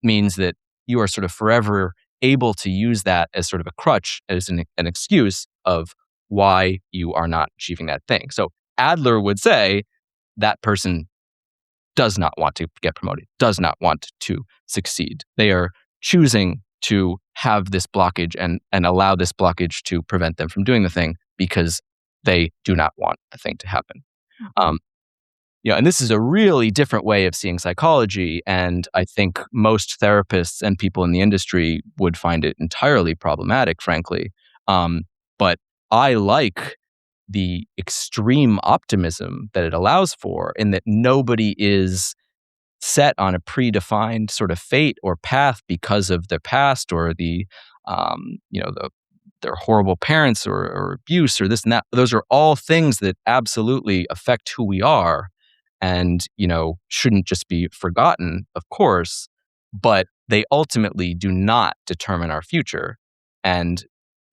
means that you are sort of forever able to use that as sort of a crutch, as an excuse of why you are not achieving that thing. So Adler would say that person does not want to get promoted, does not want to succeed. They are choosing to have this blockage and allow this blockage to prevent them from doing the thing because they do not want the thing to happen. And this is a really different way of seeing psychology. And I think most therapists and people in the industry would find it entirely problematic, frankly. But I like the extreme optimism that it allows for, in that nobody is set on a predefined sort of fate or path because of their past or their horrible parents or abuse or this and that. Those are all things that absolutely affect who we are and, shouldn't just be forgotten, of course, but they ultimately do not determine our future. And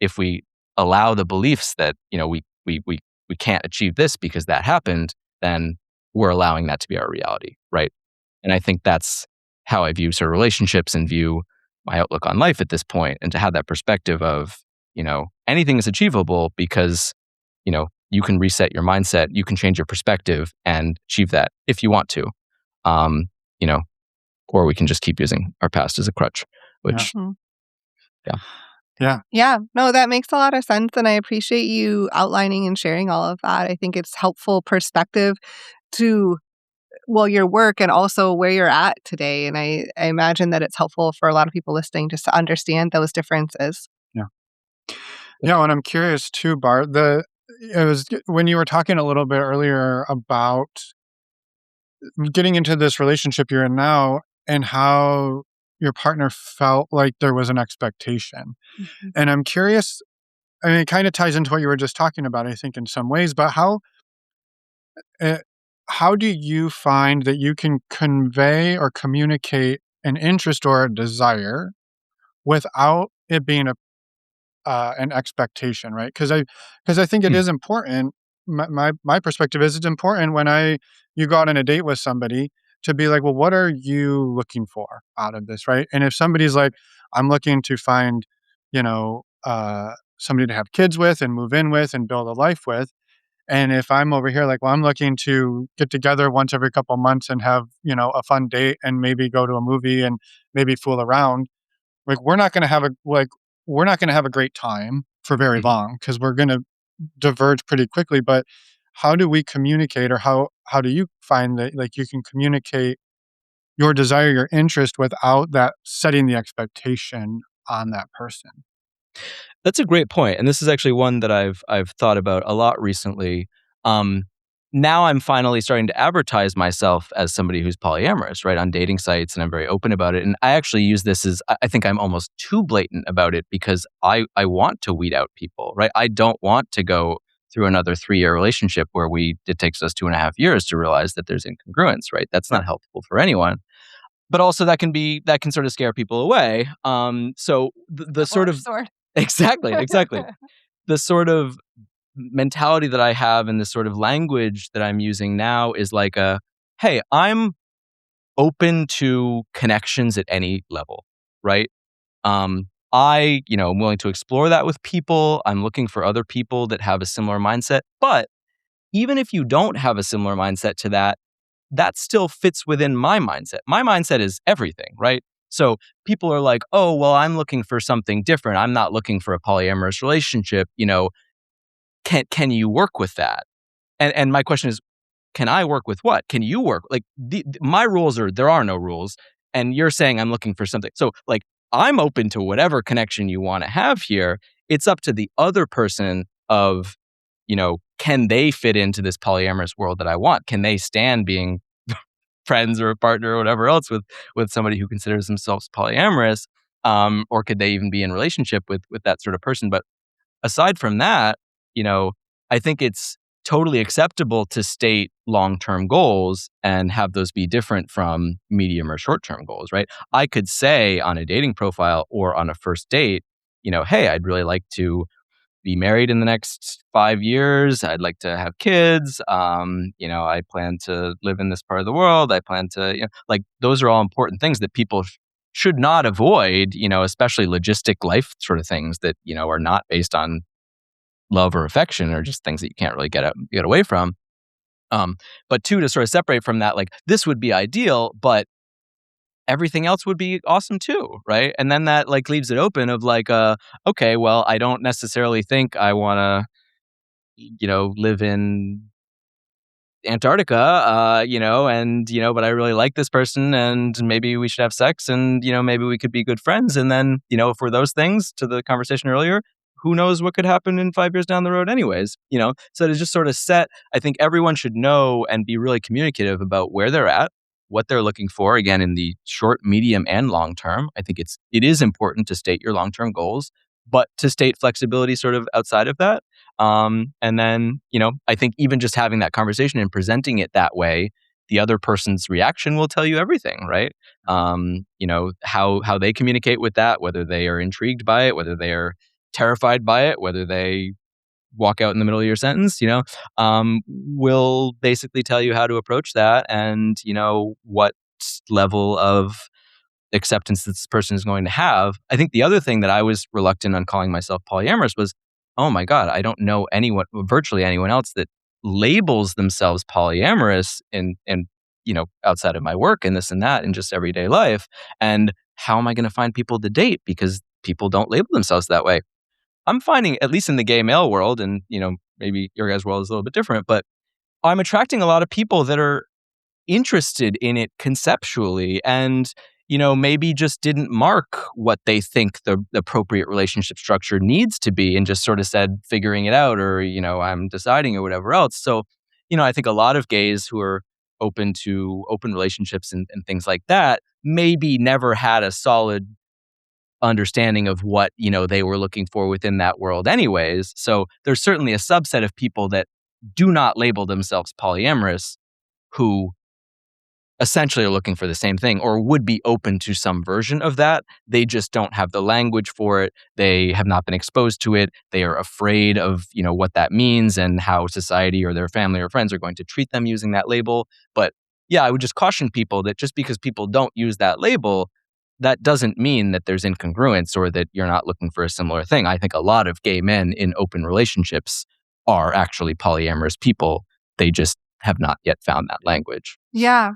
if we allow the beliefs that, we can't achieve this because that happened, then we're allowing that to be our reality, right? And I think that's how I view sort of relationships and view my outlook on life at this point, and to have that perspective of, anything is achievable because, you can reset your mindset, you can change your perspective and achieve that if you want to. Um, you know, or we can just keep using our past as a crutch, which, yeah. Yeah. Yeah, no, that makes a lot of sense. And I appreciate you outlining and sharing all of that. I think it's helpful perspective to, your work and also where you're at today. And I imagine that it's helpful for a lot of people listening just to understand those differences. Yeah. Yeah. And I'm curious too, Bart, it was when you were talking a little bit earlier about getting into this relationship you're in now and how your partner felt like there was an expectation. Mm-hmm. And I'm curious, I mean, it kind of ties into what you were just talking about, I think, in some ways, but uh, how do you find that you can convey or communicate an interest or a desire without it being an expectation, right? Because I think it is important. My perspective is it's important when you go out on a date with somebody to be like, well, what are you looking for out of this, right? And if somebody's like, I'm looking to find, somebody to have kids with and move in with and build a life with, and if I'm over here like, well, I'm looking to get together once every couple months and have, a fun date and maybe go to a movie and maybe fool around, like we're not going to have a great time for very long because we're going to diverge pretty quickly. But how do we communicate, or how do you find that like you can communicate your desire, your interest without that setting the expectation on that person? That's a great point, and this is actually one that I've thought about a lot recently. Now I'm finally starting to advertise myself as somebody who's polyamorous, right, on dating sites, and I'm very open about it. And I actually use this as, I think I'm almost too blatant about it because I want to weed out people, right? I don't want to go through another 3-year relationship where it takes us 2.5 years to realize that there's incongruence, right? That's not helpful for anyone. But also that can sort of scare people away. So the sort of exactly. The sort of mentality that I have and the sort of language that I'm using now is like hey, I'm open to connections at any level, right? I'm willing to explore that with people. I'm looking for other people that have a similar mindset. But even if you don't have a similar mindset to that, that still fits within my mindset. My mindset is everything, right? So people are like, oh, well, I'm looking for something different. I'm not looking for a polyamorous relationship. Can you work with that? And my question is, can I work with what? Can you work? Like my rules there are no rules. And you're saying I'm looking for something. So like, I'm open to whatever connection you want to have here. It's up to the other person of, can they fit into this polyamorous world that I want? Can they stand being friends or a partner or whatever else with somebody who considers themselves polyamorous? Or could they even be in relationship with that sort of person? But aside from that, I think it's totally acceptable to state long-term goals and have those be different from medium or short-term goals, right? I could say on a dating profile or on a first date, hey, I'd really like to be married in the next 5 years. I'd like to have kids. I plan to live in this part of the world. I plan to, like those are all important things that people should not avoid, especially logistic life sort of things that, are not based on love or affection or just things that you can't really get away from. But two, to sort of separate from that, like this would be ideal, but everything else would be awesome too, right? And then that like leaves it open of like, okay, well, I don't necessarily think I want to, live in Antarctica, but I really like this person and maybe we should have sex and, maybe we could be good friends. And then, for those things to the conversation earlier, who knows what could happen in 5 years down the road anyways, So to just sort of I think everyone should know and be really communicative about where they're at, what they're looking for, again, in the short, medium, and long term. I think it is important to state your long-term goals, but to state flexibility sort of outside of that. And then, I think even just having that conversation and presenting it that way, the other person's reaction will tell you everything, right? How they communicate with that, whether they are intrigued by it, whether they are terrified by it, whether they walk out in the middle of your sentence, will basically tell you how to approach that and, what level of acceptance that this person is going to have. I think the other thing that I was reluctant on calling myself polyamorous was, oh my God, I don't know anyone, virtually anyone else that labels themselves polyamorous and outside of my work and this and that and just everyday life. And how am I going to find people to date? Because people don't label themselves that way. I'm finding, at least in the gay male world, and maybe your guys' world is a little bit different, but I'm attracting a lot of people that are interested in it conceptually and maybe just didn't mark what they think the appropriate relationship structure needs to be and just sort of said figuring it out, or I'm deciding, or whatever else. So I think a lot of gays who are open to open relationships and things like that maybe never had a solid understanding of what they were looking for within that world anyways. So there's certainly a subset of people that do not label themselves polyamorous who essentially are looking for the same thing or would be open to some version of that. They just don't have the language for it. They have not been exposed to it. They are afraid of, what that means and how society or their family or friends are going to treat them using that label. But yeah, I would just caution people that just because people don't use that label, that doesn't mean that there's incongruence or that you're not looking for a similar thing. I think a lot of gay men in open relationships are actually polyamorous people. They just have not yet found that language. Yeah.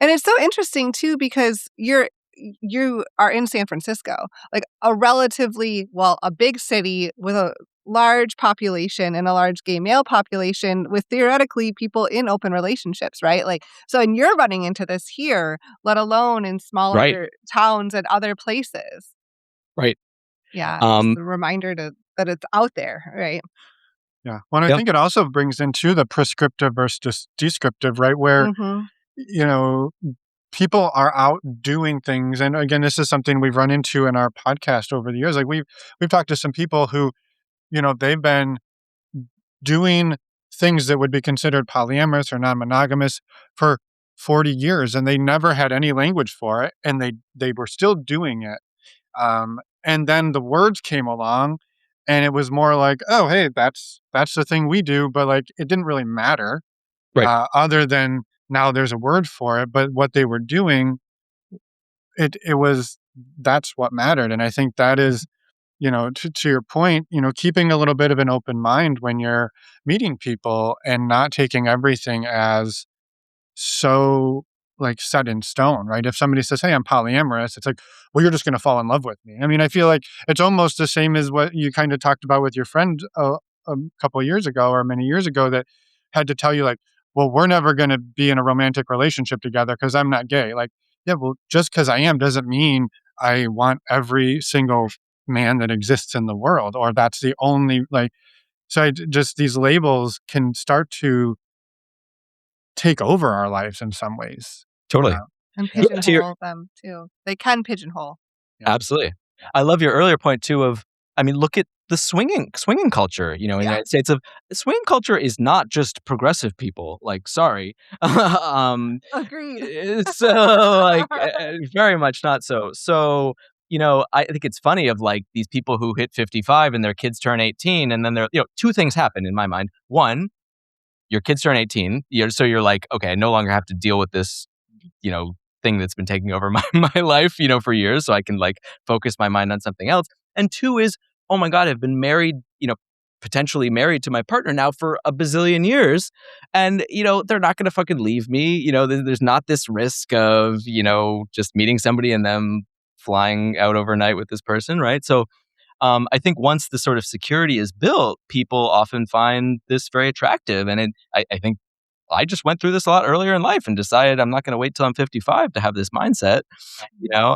And it's so interesting too, because you are in San Francisco, like a a big city with a large population and a large gay male population with theoretically people in open relationships, right? Like, so, and you're running into this here, let alone in smaller towns and other places. Right. Yeah. Just a reminder that it's out there, right? Yeah. Well, I think it also brings into the prescriptive versus descriptive, right? Where, people are out doing things. And again, this is something we've run into in our podcast over the years. Like we've talked to some people who, they've been doing things that would be considered polyamorous or non-monogamous for 40 years, and they never had any language for it, and they were still doing it. And then the words came along, and it was more like, oh, hey, that's the thing we do, but like it didn't really matter, other than now there's a word for it. But what they were doing, that's what mattered. And I think that is, to your point, keeping a little bit of an open mind when you're meeting people and not taking everything as so like set in stone, right? If somebody says, hey, I'm polyamorous, it's like, well, you're just going to fall in love with me. I mean, I feel like it's almost the same as what you kind of talked about with your friend a couple of years ago or many years ago that had to tell you like, well, we're never going to be in a romantic relationship together because I'm not gay. Like, yeah, well, just because I am doesn't mean I want every single man that exists in the world, or that's the only so just these labels can start to take over our lives in some ways. Totally. And pigeonhole them too. They can pigeonhole. Yeah. Absolutely. I love your earlier point too look at the swinging culture, in the United States. Swinging culture is not just progressive people. Like, sorry. Agreed. So very much not so. So, I think it's funny of like these people who hit 55 and their kids turn 18 and then they're, two things happen in my mind. One, your kids turn 18, so you're like, okay, I no longer have to deal with this, thing that's been taking over my life, for years, so I can like focus my mind on something else. And two is, oh my God, I've been married, potentially married to my partner now for a bazillion years, and they're not going to fucking leave me. There's not this risk of just meeting somebody and them flying out overnight with this person, right? So I think once the sort of security is built, people often find this very attractive. And I think I just went through this a lot earlier in life and decided I'm not going to wait till I'm 55 to have this mindset,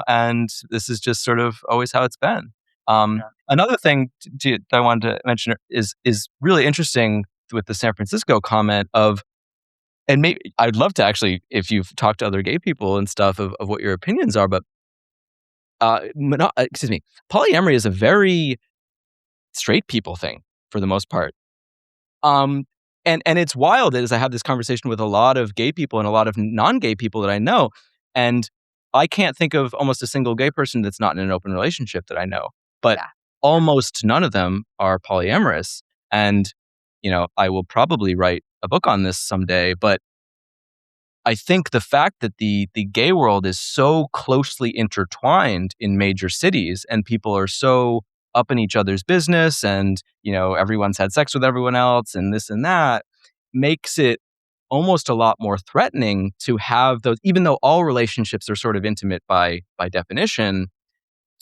and this is just sort of always how it's been. Another thing that I wanted to mention is really interesting with the San Francisco comment of, and maybe I'd love to actually, if you've talked to other gay people and stuff, of what your opinions are, but polyamory is a very straight people thing for the most part. And it's wild as I have this conversation with a lot of gay people and a lot of non-gay people that I know, and I can't think of almost a single gay person that's not in an open relationship that I know, but almost none of them are polyamorous. And, I will probably write a book on this someday, but I think the fact that the gay world is so closely intertwined in major cities and people are so up in each other's business and, everyone's had sex with everyone else and this and that makes it almost a lot more threatening to have those, even though all relationships are sort of intimate by definition,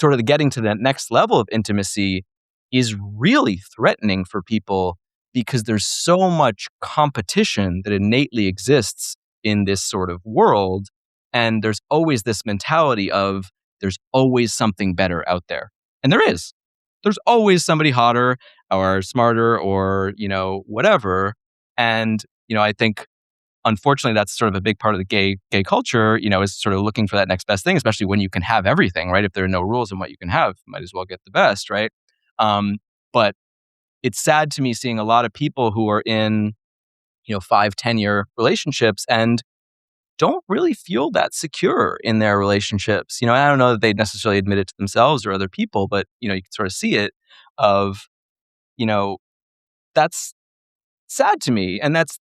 sort of getting to that next level of intimacy is really threatening for people because there's so much competition that innately exists in this sort of world. And there's always this mentality of there's always something better out there. And there is. There's always somebody hotter or smarter or, whatever. And, I think unfortunately, that's sort of a big part of the gay culture, is sort of looking for that next best thing, especially when you can have everything, right? If there are no rules on what you can have, might as well get the best, right? But it's sad to me seeing a lot of people who are in, 5-10 year relationships and don't really feel that secure in their relationships. I don't know that they necessarily admit it to themselves or other people, but, you can sort of see it of, that's sad to me. And that's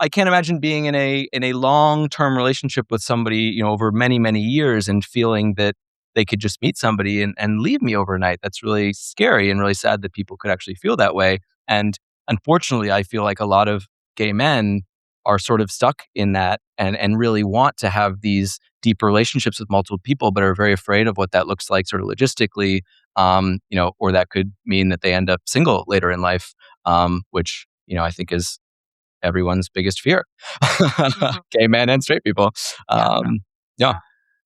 I can't imagine being in a long-term relationship with somebody, over many, many years and feeling that they could just meet somebody and leave me overnight. That's really scary and really sad that people could actually feel that way. And unfortunately, I feel like a lot of gay men are sort of stuck in that and really want to have these deep relationships with multiple people, but are very afraid of what that looks like sort of logistically, or that could mean that they end up single later in life, which, I think is everyone's biggest fear. Gay men and straight people. Yeah.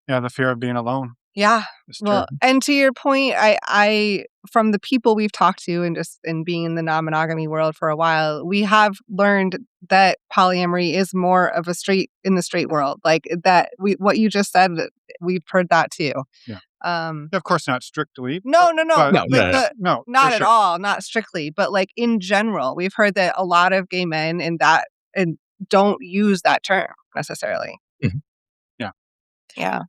Yeah, the fear of being alone. Yeah. It's Well, true. and to your point, I from the people we've talked to and just in being in the non-monogamy world for a while, we have learned that polyamory is more of a straight world. Like that what you just said, we've heard that too. Yeah. Um Of course, not strictly. no, but- No, No, not for at sure. all, not strictly, but like in general, we've heard that a lot of gay men and don't use that term necessarily. Mhm. Yeah. Yeah.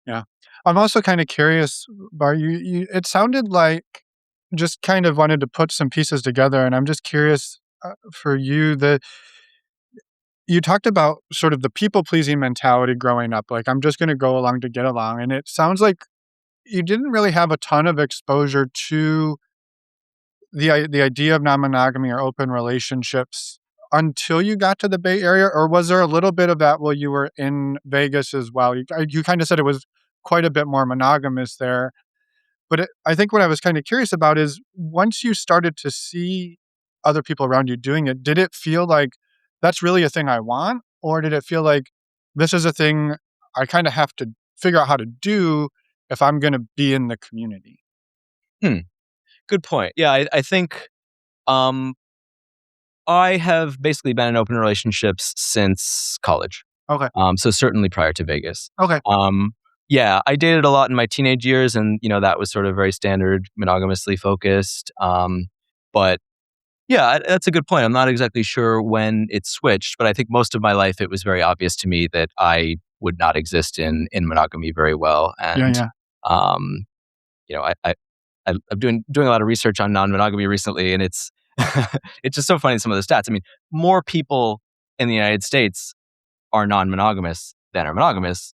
Yeah. I'm also kind of curious, Bart, it sounded like just kind of wanted to put some pieces together. And I'm just curious for you that you talked about sort of the people pleasing mentality growing up. Like, I'm just going to go along to get along. And it sounds like you didn't really have a ton of exposure to the idea of non-monogamy or open relationships until you got to the Bay Area, or was there a little bit of that while you were in Vegas as well? You kind of said it was quite a bit more monogamous there, but I think what I was kind of curious about is once you started to see other people around you doing it, did it feel like that's really a thing I want, or did it feel like this is a thing I kind of have to figure out how to do if I'm going to be in the community? Good point. Yeah, I think I have basically been in open relationships since college. Okay. So certainly prior to Vegas. Okay. Yeah, I dated a lot in my teenage years, and that was sort of very standard, monogamously focused. But yeah, that's a good point. I'm not exactly sure when it switched, but I think most of my life it was very obvious to me that I would not exist in monogamy very well. And Yeah. um, I'm doing a lot of research on non-monogamy recently, and it's it's just so funny, some of the stats. I mean, more people in the United States are non-monogamous than are monogamous.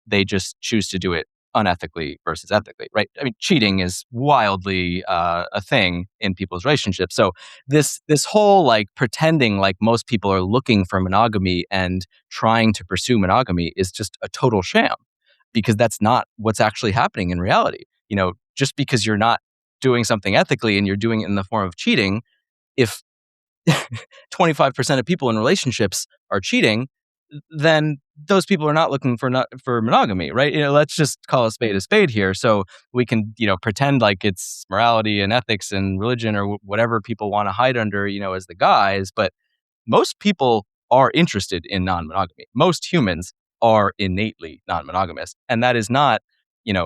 They just choose to do it unethically versus ethically, right? I mean, cheating is wildly a thing in people's relationships. So this whole like pretending like most people are looking for monogamy and trying to pursue monogamy is just a total sham, because that's not what's actually happening in reality. Just because you're not doing something ethically and you're doing it in the form of cheating, if 25% of people in relationships are cheating, then those people are not looking for monogamy, right? Let's just call a spade here. So we can, pretend like it's morality and ethics and religion or whatever people want to hide under, as the guise. But most people are interested in non-monogamy. Most humans are innately non-monogamous. And that is not,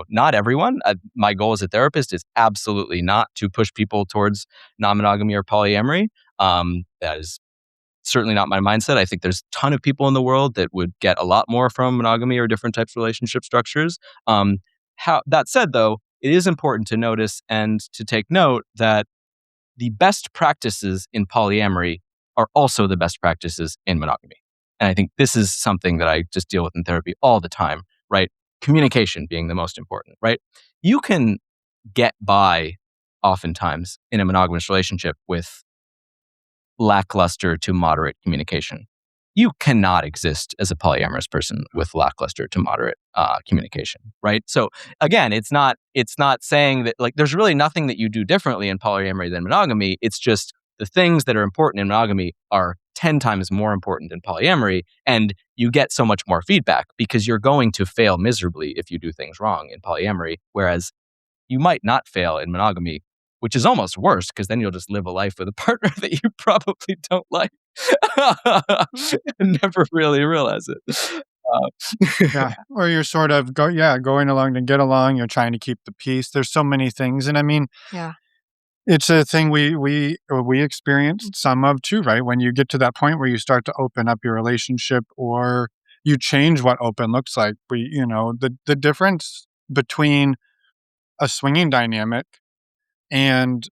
not everyone. My goal as a therapist is absolutely not to push people towards non-monogamy or polyamory. That is certainly not my mindset. I think there's a ton of people in the world that would get a lot more from monogamy or different types of relationship structures. That said, though, it is important to notice and to take note that the best practices in polyamory are also the best practices in monogamy. and I think this is something that I just deal with in therapy all the time, right? Communication being the most important, right? You can get by oftentimes in a monogamous relationship with lackluster to moderate communication. You cannot exist as a polyamorous person with lackluster to moderate communication, right? So again, it's not saying that like there's really nothing that you do differently in polyamory than monogamy. It's just the things that are important in monogamy are 10 times more important in polyamory, and you get so much more feedback because you're going to fail miserably if you do things wrong in polyamory, whereas you might not fail in monogamy, which is almost worse because then you'll just live a life with a partner that you probably don't like and never really realize it. Yeah. Or you're sort of going along to get along. You're trying to keep the peace. There's so many things. And I mean, Yeah. it's a thing we experienced some of too, right? When you get to that point where you start to open up your relationship or you change what open looks like. The difference between a swinging dynamic and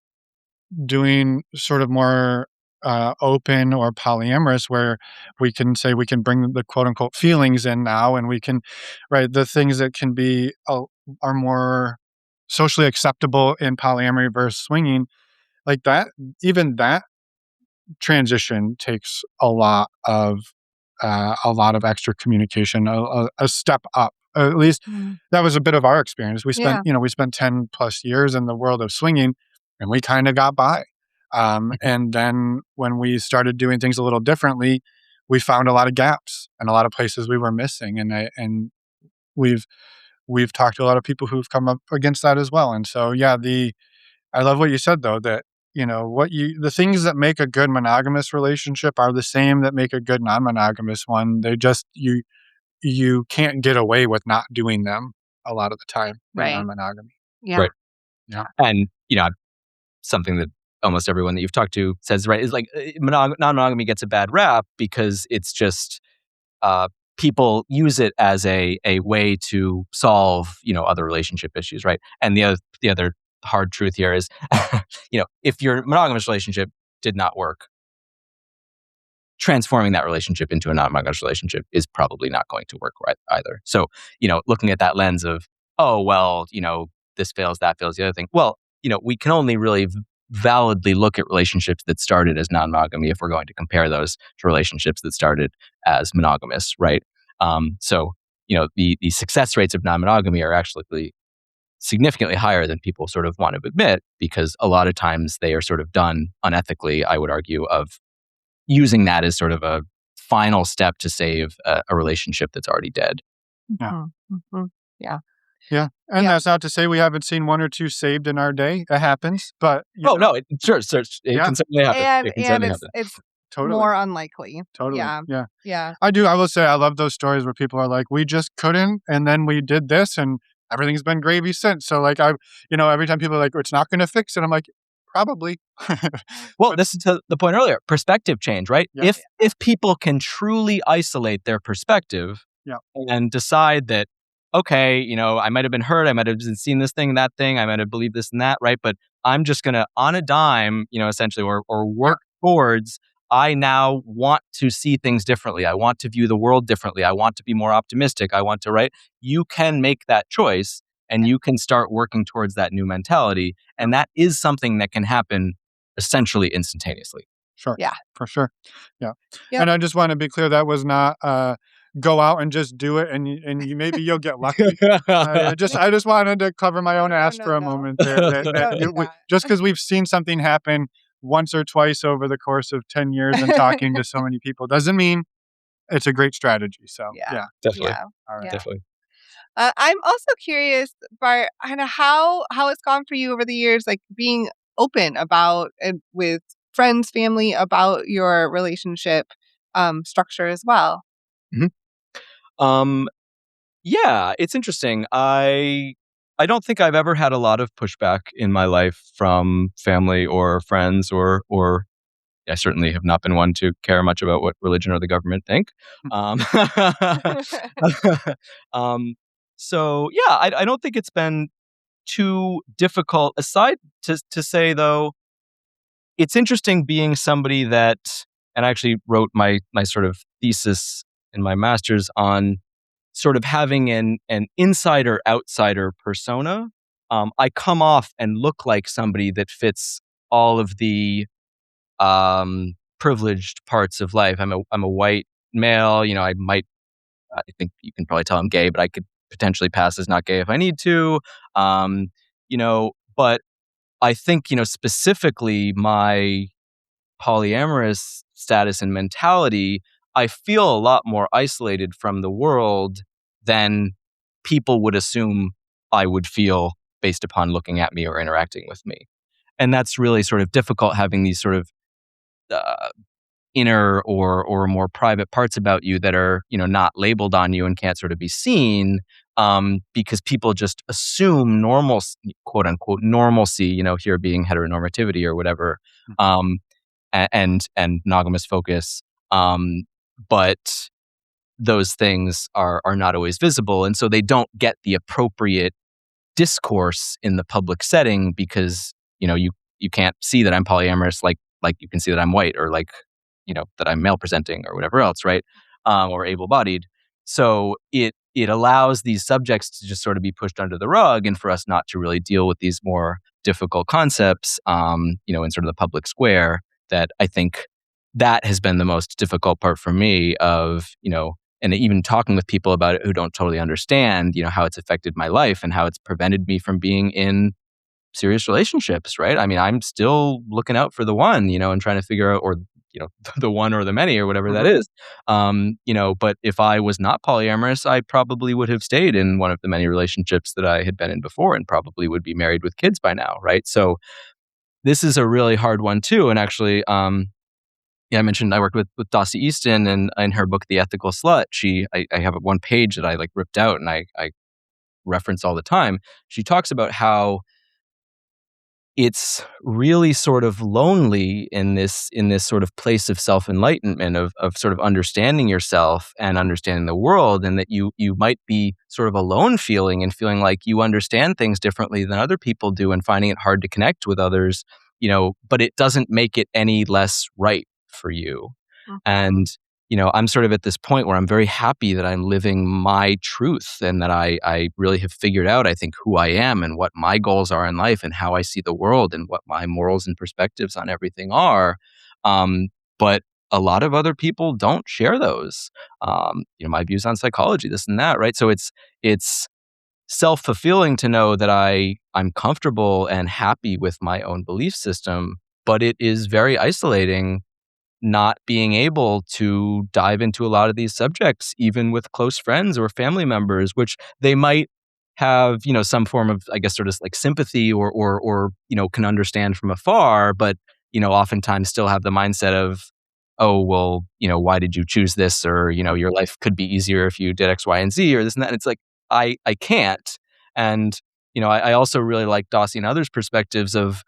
doing sort of more open or polyamorous, where we can say we can bring the quote unquote feelings in now, and we can, right, the things that can be are more socially acceptable in polyamory versus swinging, like that. Even that transition takes a lot of extra communication, a step up. At least that was a bit of our experience. We spent, Yeah. we spent 10 plus years in the world of swinging, and we kind of got by. And then when we started doing things a little differently, we found a lot of gaps and a lot of places we were missing. And we've talked to a lot of people who've come up against that as well. And so, yeah, I love what you said though, that the things that make a good monogamous relationship are the same that make a good non-monogamous one. They just you can't get away with not doing them a lot of the time in Right. non-monogamy. Yeah. Right. Yeah. And, something that almost everyone that you've talked to says, right, is like non-monogamy gets a bad rap because it's just people use it as a way to solve, other relationship issues, right? And the other hard truth here is, if your monogamous relationship did not work, transforming that relationship into a non-monogamous relationship is probably not going to work right either. So, looking at that lens of, oh, well, this fails, that fails, the other thing. Well, we can only really validly look at relationships that started as non-monogamy if we're going to compare those to relationships that started as monogamous, right? So, the success rates of non-monogamy are actually significantly higher than people sort of want to admit, because a lot of times they are sort of done unethically, I would argue, of using that as sort of a final step to save a relationship that's already dead. Yeah. Mm-hmm. Yeah. Yeah. And that's not to say we haven't seen one or two saved in our day. It happens, but No, it can certainly happen. And It can certainly happen. it's totally. more unlikely. Totally. Yeah. Yeah. I will say I love those stories where people are like, we just couldn't, and then we did this, and everything's been gravy since. So like every time people are like, it's not going to fix it, I'm like, probably. Well, this is to the point earlier, perspective change, right? Yeah. If people can truly isolate their perspective and decide that, okay, I might have been hurt, I might have seen this thing, that thing, I might have believed this and that, right? But I'm just going to, on a dime, essentially, or work towards, I now want to see things differently. I want to view the world differently. I want to be more optimistic. I want to, right? You can make that choice, and you can start working towards that new mentality. And that is something that can happen essentially instantaneously. Sure. Yeah. For sure. Yeah. Yep. And I just want to be clear, that was not go out and just do it and maybe you'll get lucky. I just wanted to cover my own ass for a moment there. Just because we've seen something happen once or twice over the course of 10 years and talking to so many people doesn't mean it's a great strategy. So yeah. Definitely. Yeah. All right. Definitely. I'm also curious, Bart, kind of how it's gone for you over the years, like being open about with friends, family, about your relationship structure as well. Mm-hmm. Yeah, it's interesting. I don't think I've ever had a lot of pushback in my life from family or friends, or I certainly have not been one to care much about what religion or the government think. So yeah, I don't think it's been too difficult. Aside to say though, it's interesting being somebody that, and I actually wrote my sort of thesis in my master's on sort of having an insider outsider persona. I come off and look like somebody that fits all of the privileged parts of life. I'm a white male. I think you can probably tell I'm gay, but I could potentially pass as not gay if I need to. But I think, specifically my polyamorous status and mentality, I feel a lot more isolated from the world than people would assume I would feel based upon looking at me or interacting with me. And that's really sort of difficult, having these sort of uh, inner or more private parts about you that are, not labeled on you and can't sort of be seen, because people just assume normal, quote unquote normalcy, here being heteronormativity or whatever, um, and monogamous focus, but those things are not always visible, and so they don't get the appropriate discourse in the public setting, because you can't see that I'm polyamorous like you can see that I'm white, or like that I'm male presenting or whatever else, right? Or able-bodied. So it allows these subjects to just sort of be pushed under the rug, and for us not to really deal with these more difficult concepts, in sort of the public square. That I think that has been the most difficult part for me of, and even talking with people about it who don't totally understand, how it's affected my life and how it's prevented me from being in serious relationships, right? I mean, I'm still looking out for the one, and trying to figure out, or, the one or the many or whatever that is. But if I was not polyamorous, I probably would have stayed in one of the many relationships that I had been in before, and probably would be married with kids by now, right? So this is a really hard one too. And actually, I mentioned I worked with Dossie Easton, and in her book, The Ethical Slut, I have one page that I like ripped out and I reference all the time. She talks about how it's really sort of lonely in this sort of place of self-enlightenment, of sort of understanding yourself and understanding the world, and that you might be sort of alone feeling, and feeling like you understand things differently than other people do, and finding it hard to connect with others, but it doesn't make it any less right for you. And I'm sort of at this point where I'm very happy that I'm living my truth, and that I really have figured out, I think, who I am and what my goals are in life and how I see the world and what my morals and perspectives on everything are. But a lot of other people don't share those. My views on psychology, this and that, right? So it's self-fulfilling to know that I'm comfortable and happy with my own belief system, but it is very isolating not being able to dive into a lot of these subjects, even with close friends or family members, which they might have, some form of, I guess, sort of like sympathy or can understand from afar, but, oftentimes still have the mindset of, oh, well, why did you choose this? Or, your life could be easier if you did X, Y, and Z, or this and that. And it's like, I can't. And, I also really like Dossie and others' perspectives of,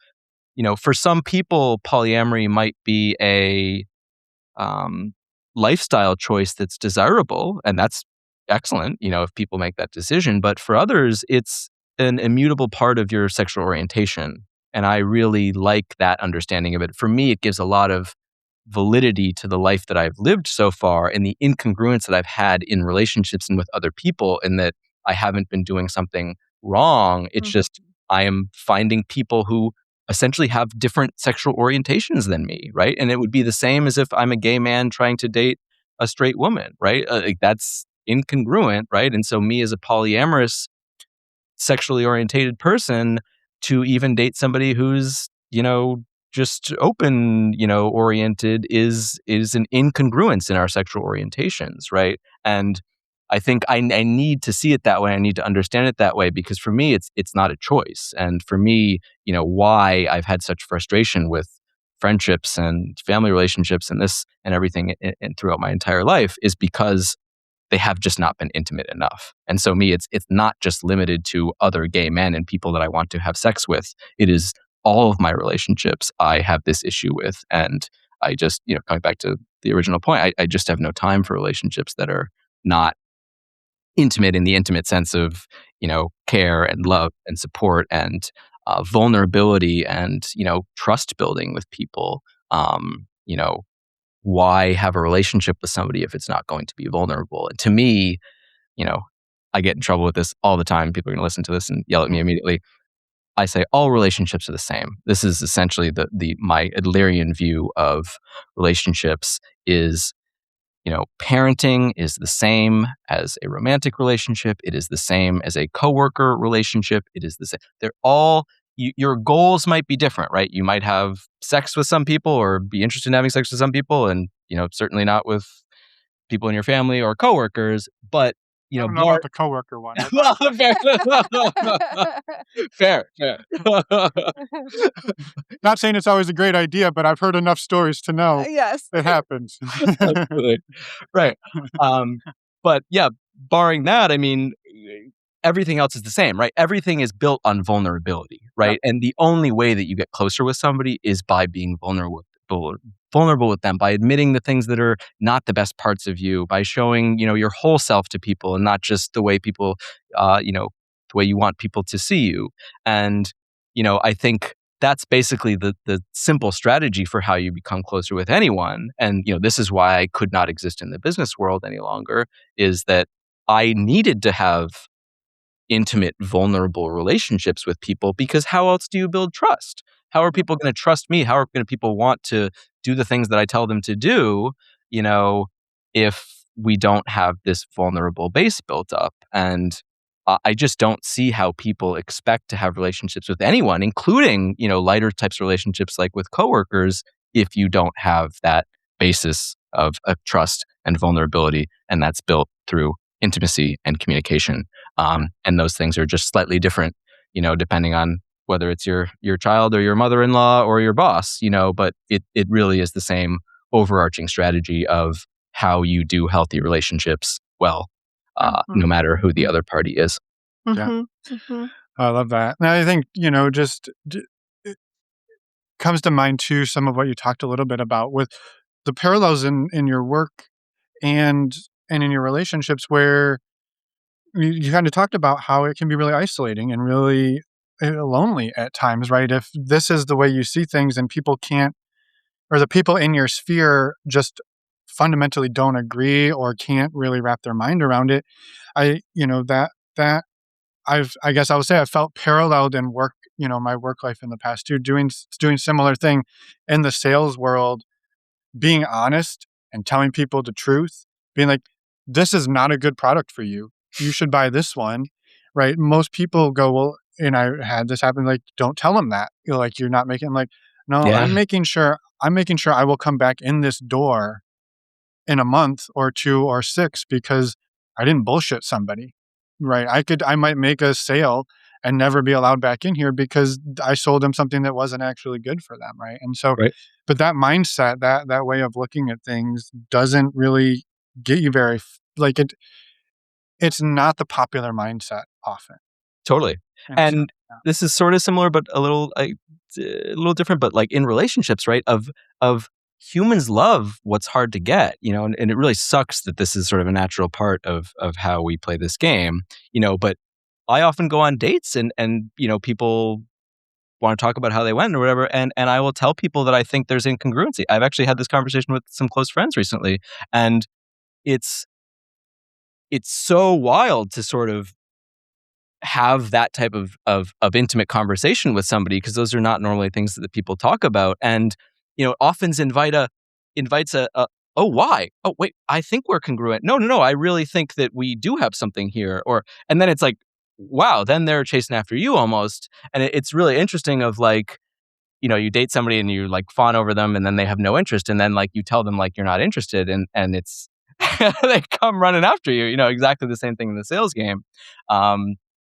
for some people, polyamory might be a lifestyle choice that's desirable, and that's excellent, if people make that decision. But for others, it's an immutable part of your sexual orientation. And I really like that understanding of it. For me, it gives a lot of validity to the life that I've lived so far, and the incongruence that I've had in relationships and with other people, in that I haven't been doing something wrong. It's just I am finding people who essentially have different sexual orientations than me, right? And it would be the same as if I'm a gay man trying to date a straight woman, right? That's incongruent, right? And so me as a polyamorous, sexually orientated person, to even date somebody who's, just open, oriented, is an incongruence in our sexual orientations, right? And I think I need to see it that way. I need to understand it that way, because for me, it's not a choice. And for me, why I've had such frustration with friendships and family relationships and this and everything and throughout my entire life, is because they have just not been intimate enough. And so me, it's not just limited to other gay men and people that I want to have sex with. It is all of my relationships I have this issue with. And I just, coming back to the original point, I just have no time for relationships that are not intimate in the intimate sense of, care and love and support and vulnerability and, trust building with people. why have a relationship with somebody if it's not going to be vulnerable? And to me, I get in trouble with this all the time. People are going to listen to this and yell at me immediately. I say all relationships are the same. This is essentially my Adlerian view of relationships is, parenting is the same as a romantic relationship. It is the same as a coworker relationship. It is the same. They're all, your goals might be different, right? You might have sex with some people or be interested in having sex with some people and, certainly not with people in your family or coworkers, but I don't know about the coworker one. Well, fair. Not saying it's always a great idea, but I've heard enough stories to know yes. it happens. Absolutely. Right. But yeah, barring that, I mean, everything else is the same, right? Everything is built on vulnerability, right? Yep. And the only way that you get closer with somebody is by being vulnerable with them, by admitting the things that are not the best parts of you, by showing, your whole self to people and not just the way people, the way you want people to see you. And, I think that's basically the simple strategy for how you become closer with anyone. And, this is why I could not exist in the business world any longer, is that I needed to have intimate, vulnerable relationships with people, because how else do you build trust? How are people going to trust me? How are people want to do the things that I tell them to do, if we don't have this vulnerable base built up? And I just don't see how people expect to have relationships with anyone, including, lighter types of relationships like with coworkers, if you don't have that basis of trust and vulnerability. And that's built through intimacy and communication. And those things are just slightly different, depending on whether it's your child or your mother-in-law or your boss, but it really is the same overarching strategy of how you do healthy relationships well, no matter who the other party is. Yeah. I love that. And I think, it comes to mind too, some of what you talked a little bit about with the parallels in your work and in your relationships, where you kind of talked about how it can be really isolating and really lonely at times, right? If this is the way you see things and people can't, or the people in your sphere just fundamentally don't agree or can't really wrap their mind around it. I guess I would say I felt paralleled in work, my work life in the past too, doing similar thing in the sales world, being honest and telling people the truth, being like, this is not a good product for you. You should buy this one, right? Most people go, well, and I had this happen, like, don't tell them that. You're not making, like, no, Yeah. I'm making sure I will come back in this door in a month or 2 or 6 because I didn't bullshit somebody, right? I might make a sale and never be allowed back in here because I sold them something that wasn't actually good for them, right? And so, Right. but that mindset, that way of looking at things doesn't really get you very, it's not the popular mindset often. Totally. And this is sort of similar, but a little different. But like in relationships, right? Of humans love what's hard to get, and it really sucks that this is sort of a natural part of how we play this game, But I often go on dates and people want to talk about how they went or whatever, and I will tell people that I think there's incongruency. I've actually had this conversation with some close friends recently, and it's so wild to sort of have that type of intimate conversation with somebody, because those are not normally things that people talk about. And, often invites a, oh, why? Oh, wait, I think we're congruent. No. I really think that we do have something here. And then it's like, wow, then they're chasing after you almost. And it's really interesting of like, you date somebody and you like fawn over them and then they have no interest. And then like you tell them like you're not interested and it's, they come running after you, exactly the same thing in the sales game.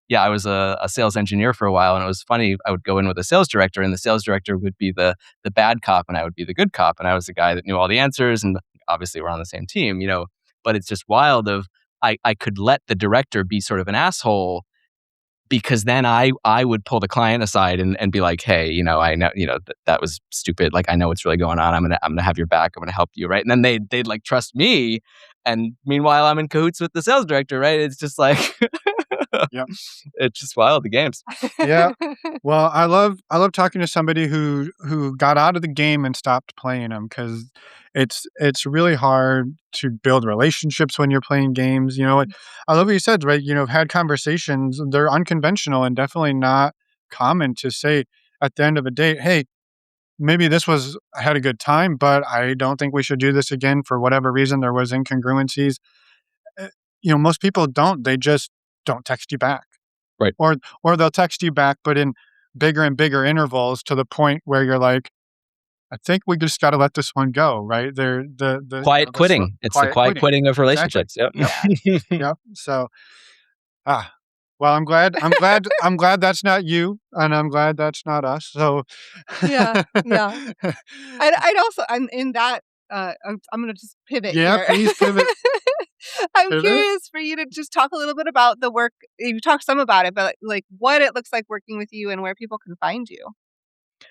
Yeah, I was a sales engineer for a while, and it was funny. I would go in with a sales director, and the sales director would be the bad cop, and I would be the good cop, and I was the guy that knew all the answers, and obviously we're on the same team, But it's just wild of I could let the director be sort of an asshole, because then I would pull the client aside and be like, hey, I know, that was stupid. Like, I know what's really going on. I'm gonna have your back. I'm gonna help you, right? And then they'd like trust me, and meanwhile I'm in cahoots with the sales director, right? It's just like. Yeah. It's just wild, the games. Yeah. Well, I love talking to somebody who got out of the game and stopped playing them, because it's really hard to build relationships when you're playing games. I love what you said, right? I've had conversations, they're unconventional and definitely not common to say at the end of a date, hey, maybe I had a good time, but I don't think we should do this again for whatever reason. There was incongruencies. Uh, most people don't. They just don't text you back. Right. Or they'll text you back, but in bigger and bigger intervals to the point where you're like, I think we just got to let this one go, right? The quiet quitting. It's the quiet quitting of relationships. Exactly. Yep. Yep. So, well, I'm glad that's not you, and I'm glad that's not us. So, yeah. I'd also, I'm in that. I'm going to just pivot. Yeah, here. please pivot. I'm curious for you to just talk a little bit about the work. You talked some about it, but like what it looks like working with you and where people can find you.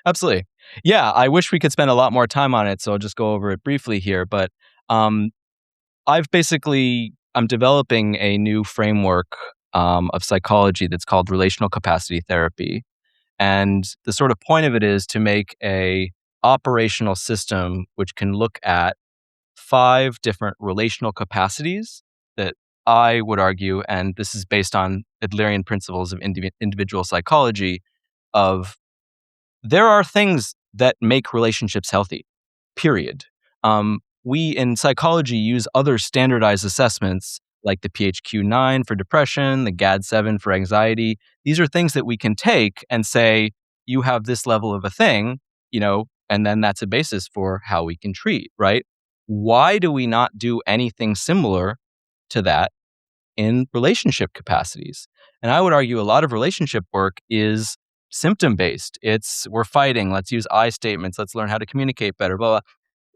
Absolutely. Yeah, I wish we could spend a lot more time on it, so I'll just go over it briefly here. But I'm developing a new framework of psychology that's called relational capacity therapy. And the sort of point of it is to make a operational system which can look at 5 different relational capacities that I would argue, and this is based on Adlerian principles of individual psychology, of there are things that make relationships healthy, period. We in psychology use other standardized assessments like the PHQ-9 for depression, the GAD-7 for anxiety. These are things that we can take and say, you have this level of a thing, and then that's a basis for how we can treat, right? Why do we not do anything similar to that in relationship capacities? And I would argue a lot of relationship work is symptom-based. It's, we're fighting, let's use I statements, let's learn how to communicate better, blah, blah.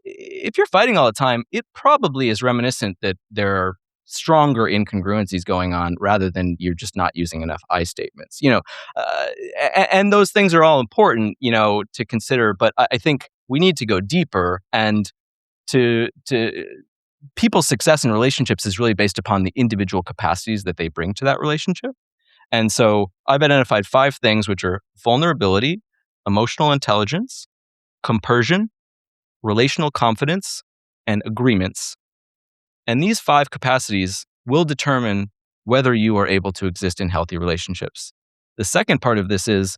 If you're fighting all the time, it probably is reminiscent that there are stronger incongruencies going on rather than you're just not using enough I statements, and those things are all important, to consider. But I think we need to go deeper, and to people's success in relationships is really based upon the individual capacities that they bring to that relationship. And so I've identified 5 things, which are vulnerability, emotional intelligence, compersion, relational confidence, and agreements. And these 5 capacities will determine whether you are able to exist in healthy relationships. The second part of this is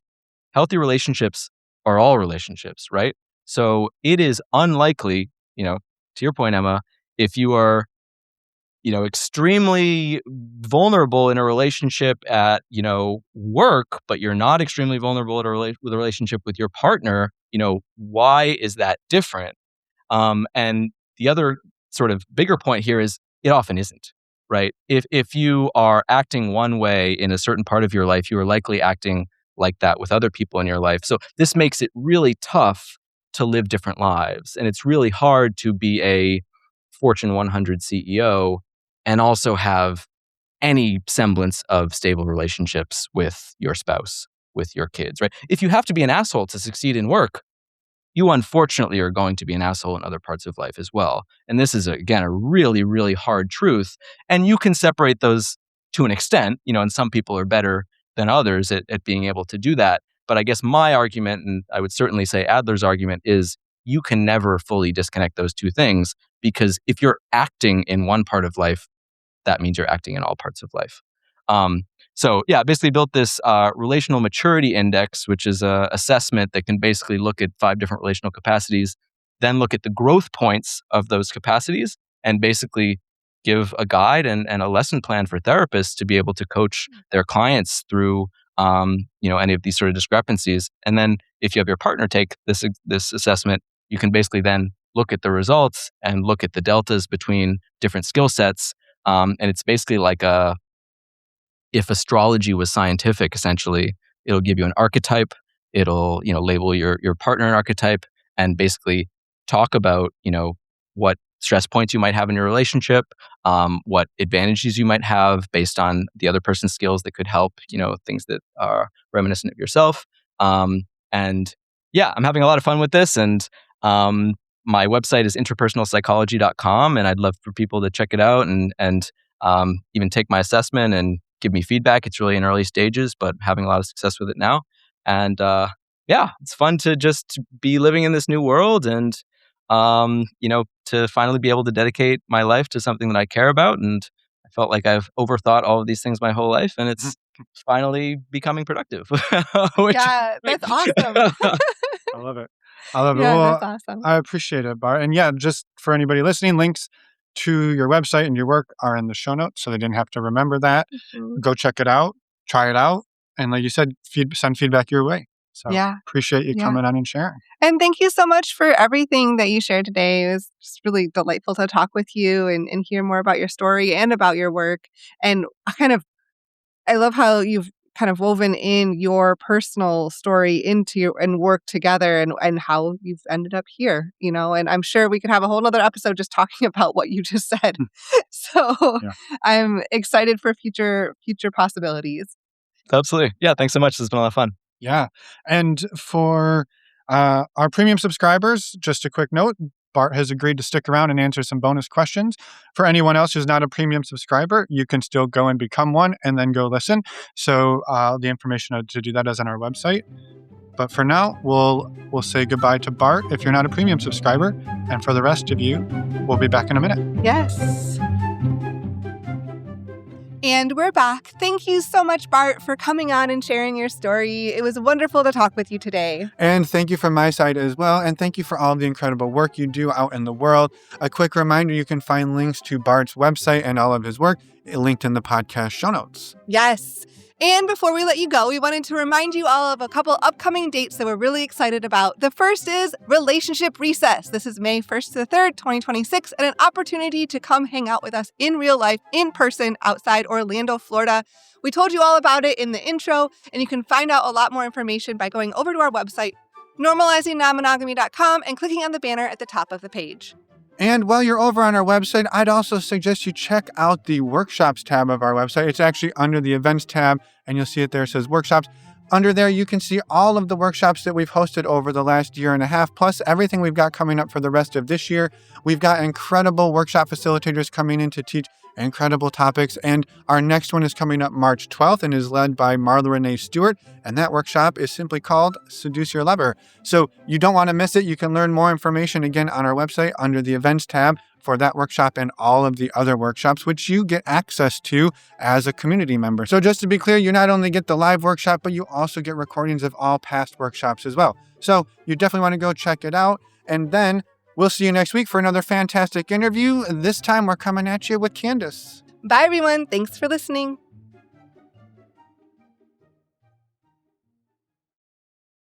healthy relationships are all relationships, right? So it is unlikely, to your point, Emma, if you are, extremely vulnerable in a relationship at, work, but you're not extremely vulnerable with a relationship with your partner, why is that different? And the other sort of bigger point here is it often isn't, right? If you are acting one way in a certain part of your life, you are likely acting like that with other people in your life. So this makes it really tough to live different lives. And it's really hard to be a Fortune 100 CEO and also have any semblance of stable relationships with your spouse, with your kids, right? If you have to be an asshole to succeed in work, you unfortunately are going to be an asshole in other parts of life as well. And this is, again, a really, really hard truth. And you can separate those to an extent, and some people are better than others at being able to do that. But I guess my argument, and I would certainly say Adler's argument, is you can never fully disconnect those two things, because if you're acting in one part of life, that means you're acting in all parts of life. So yeah, basically built this relational maturity index, which is an assessment that can basically look at 5 different relational capacities, then look at the growth points of those capacities, and basically give a guide and a lesson plan for therapists to be able to coach their clients through any of these sort of discrepancies. And then if you have your partner take this assessment, you can basically then look at the results and look at the deltas between different skill sets. And it's basically like if astrology was scientific, essentially, it'll give you an archetype. It'll, label your partner an archetype and basically talk about, what stress points you might have in your relationship, what advantages you might have based on the other person's skills that could help, things that are reminiscent of yourself. And yeah, I'm having a lot of fun with this. And my website is interpersonalpsychology.com, and I'd love for people to check it out and even take my assessment and give me feedback. It's really in early stages, but having a lot of success with it now. And yeah, it's fun to just be living in this new world. And to finally be able to dedicate my life to something that I care about. And I felt like I've overthought all of these things my whole life, and it's finally becoming productive. Yeah, that's awesome. I love it. I love it. Yeah, Well, that's awesome. I appreciate it, Bart. And yeah, just for anybody listening, links to your website and your work are in the show notes, so they didn't have to remember that. Mhm. Go check it out, try it out, and like you said, send feedback your way. So Yeah. appreciate you Yeah. coming on and sharing. And thank you so much for everything that you shared today. It was just really delightful to talk with you and hear more about your story and about your work. And I love how you've kind of woven in your personal story into your and work together and how you've ended up here, and I'm sure we could have a whole nother episode just talking about what you just said. So Yeah. I'm excited for future possibilities. Absolutely. Yeah, thanks so much. This has been a lot of fun. Yeah. And for our premium subscribers, just a quick note, Bart has agreed to stick around and answer some bonus questions. For anyone else who's not a premium subscriber, you can still go and become one and then go listen. So the information to do that is on our website. But for now, we'll say goodbye to Bart if you're not a premium subscriber. And for the rest of you, we'll be back in a minute. Yes. And we're back. Thank you so much, Bart, for coming on and sharing your story. It was wonderful to talk with you today. And thank you from my side as well. And thank you for all of the incredible work you do out in the world. A quick reminder, you can find links to Bart's website and all of his work linked in the podcast show notes. Yes. And before we let you go, we wanted to remind you all of a couple upcoming dates that we're really excited about. The first is Relationship Recess. This is May 1st to the 3rd, 2026, and an opportunity to come hang out with us in real life, in person, outside Orlando, Florida. We told you all about it in the intro, and you can find out a lot more information by going over to our website, normalizingnonmonogamy.com, and clicking on the banner at the top of the page. And while you're over on our website, I'd also suggest you check out the workshops tab of our website. It's actually under the events tab, and you'll see it there. It says workshops. Under there, you can see all of the workshops that we've hosted over the last year and a half, plus everything we've got coming up for the rest of this year. We've got incredible workshop facilitators coming in to teach incredible topics. And our next one is coming up March 12th and is led by Marla Renee Stewart. And that workshop is simply called Seduce Your Lover. So you don't want to miss it. You can learn more information again on our website under the events tab for that workshop and all of the other workshops, which you get access to as a community member. So just to be clear, you not only get the live workshop, but you also get recordings of all past workshops as well. So you definitely want to go check it out. And then we'll see you next week for another fantastic interview. This time we're coming at you with Candace. Bye, everyone. Thanks for listening.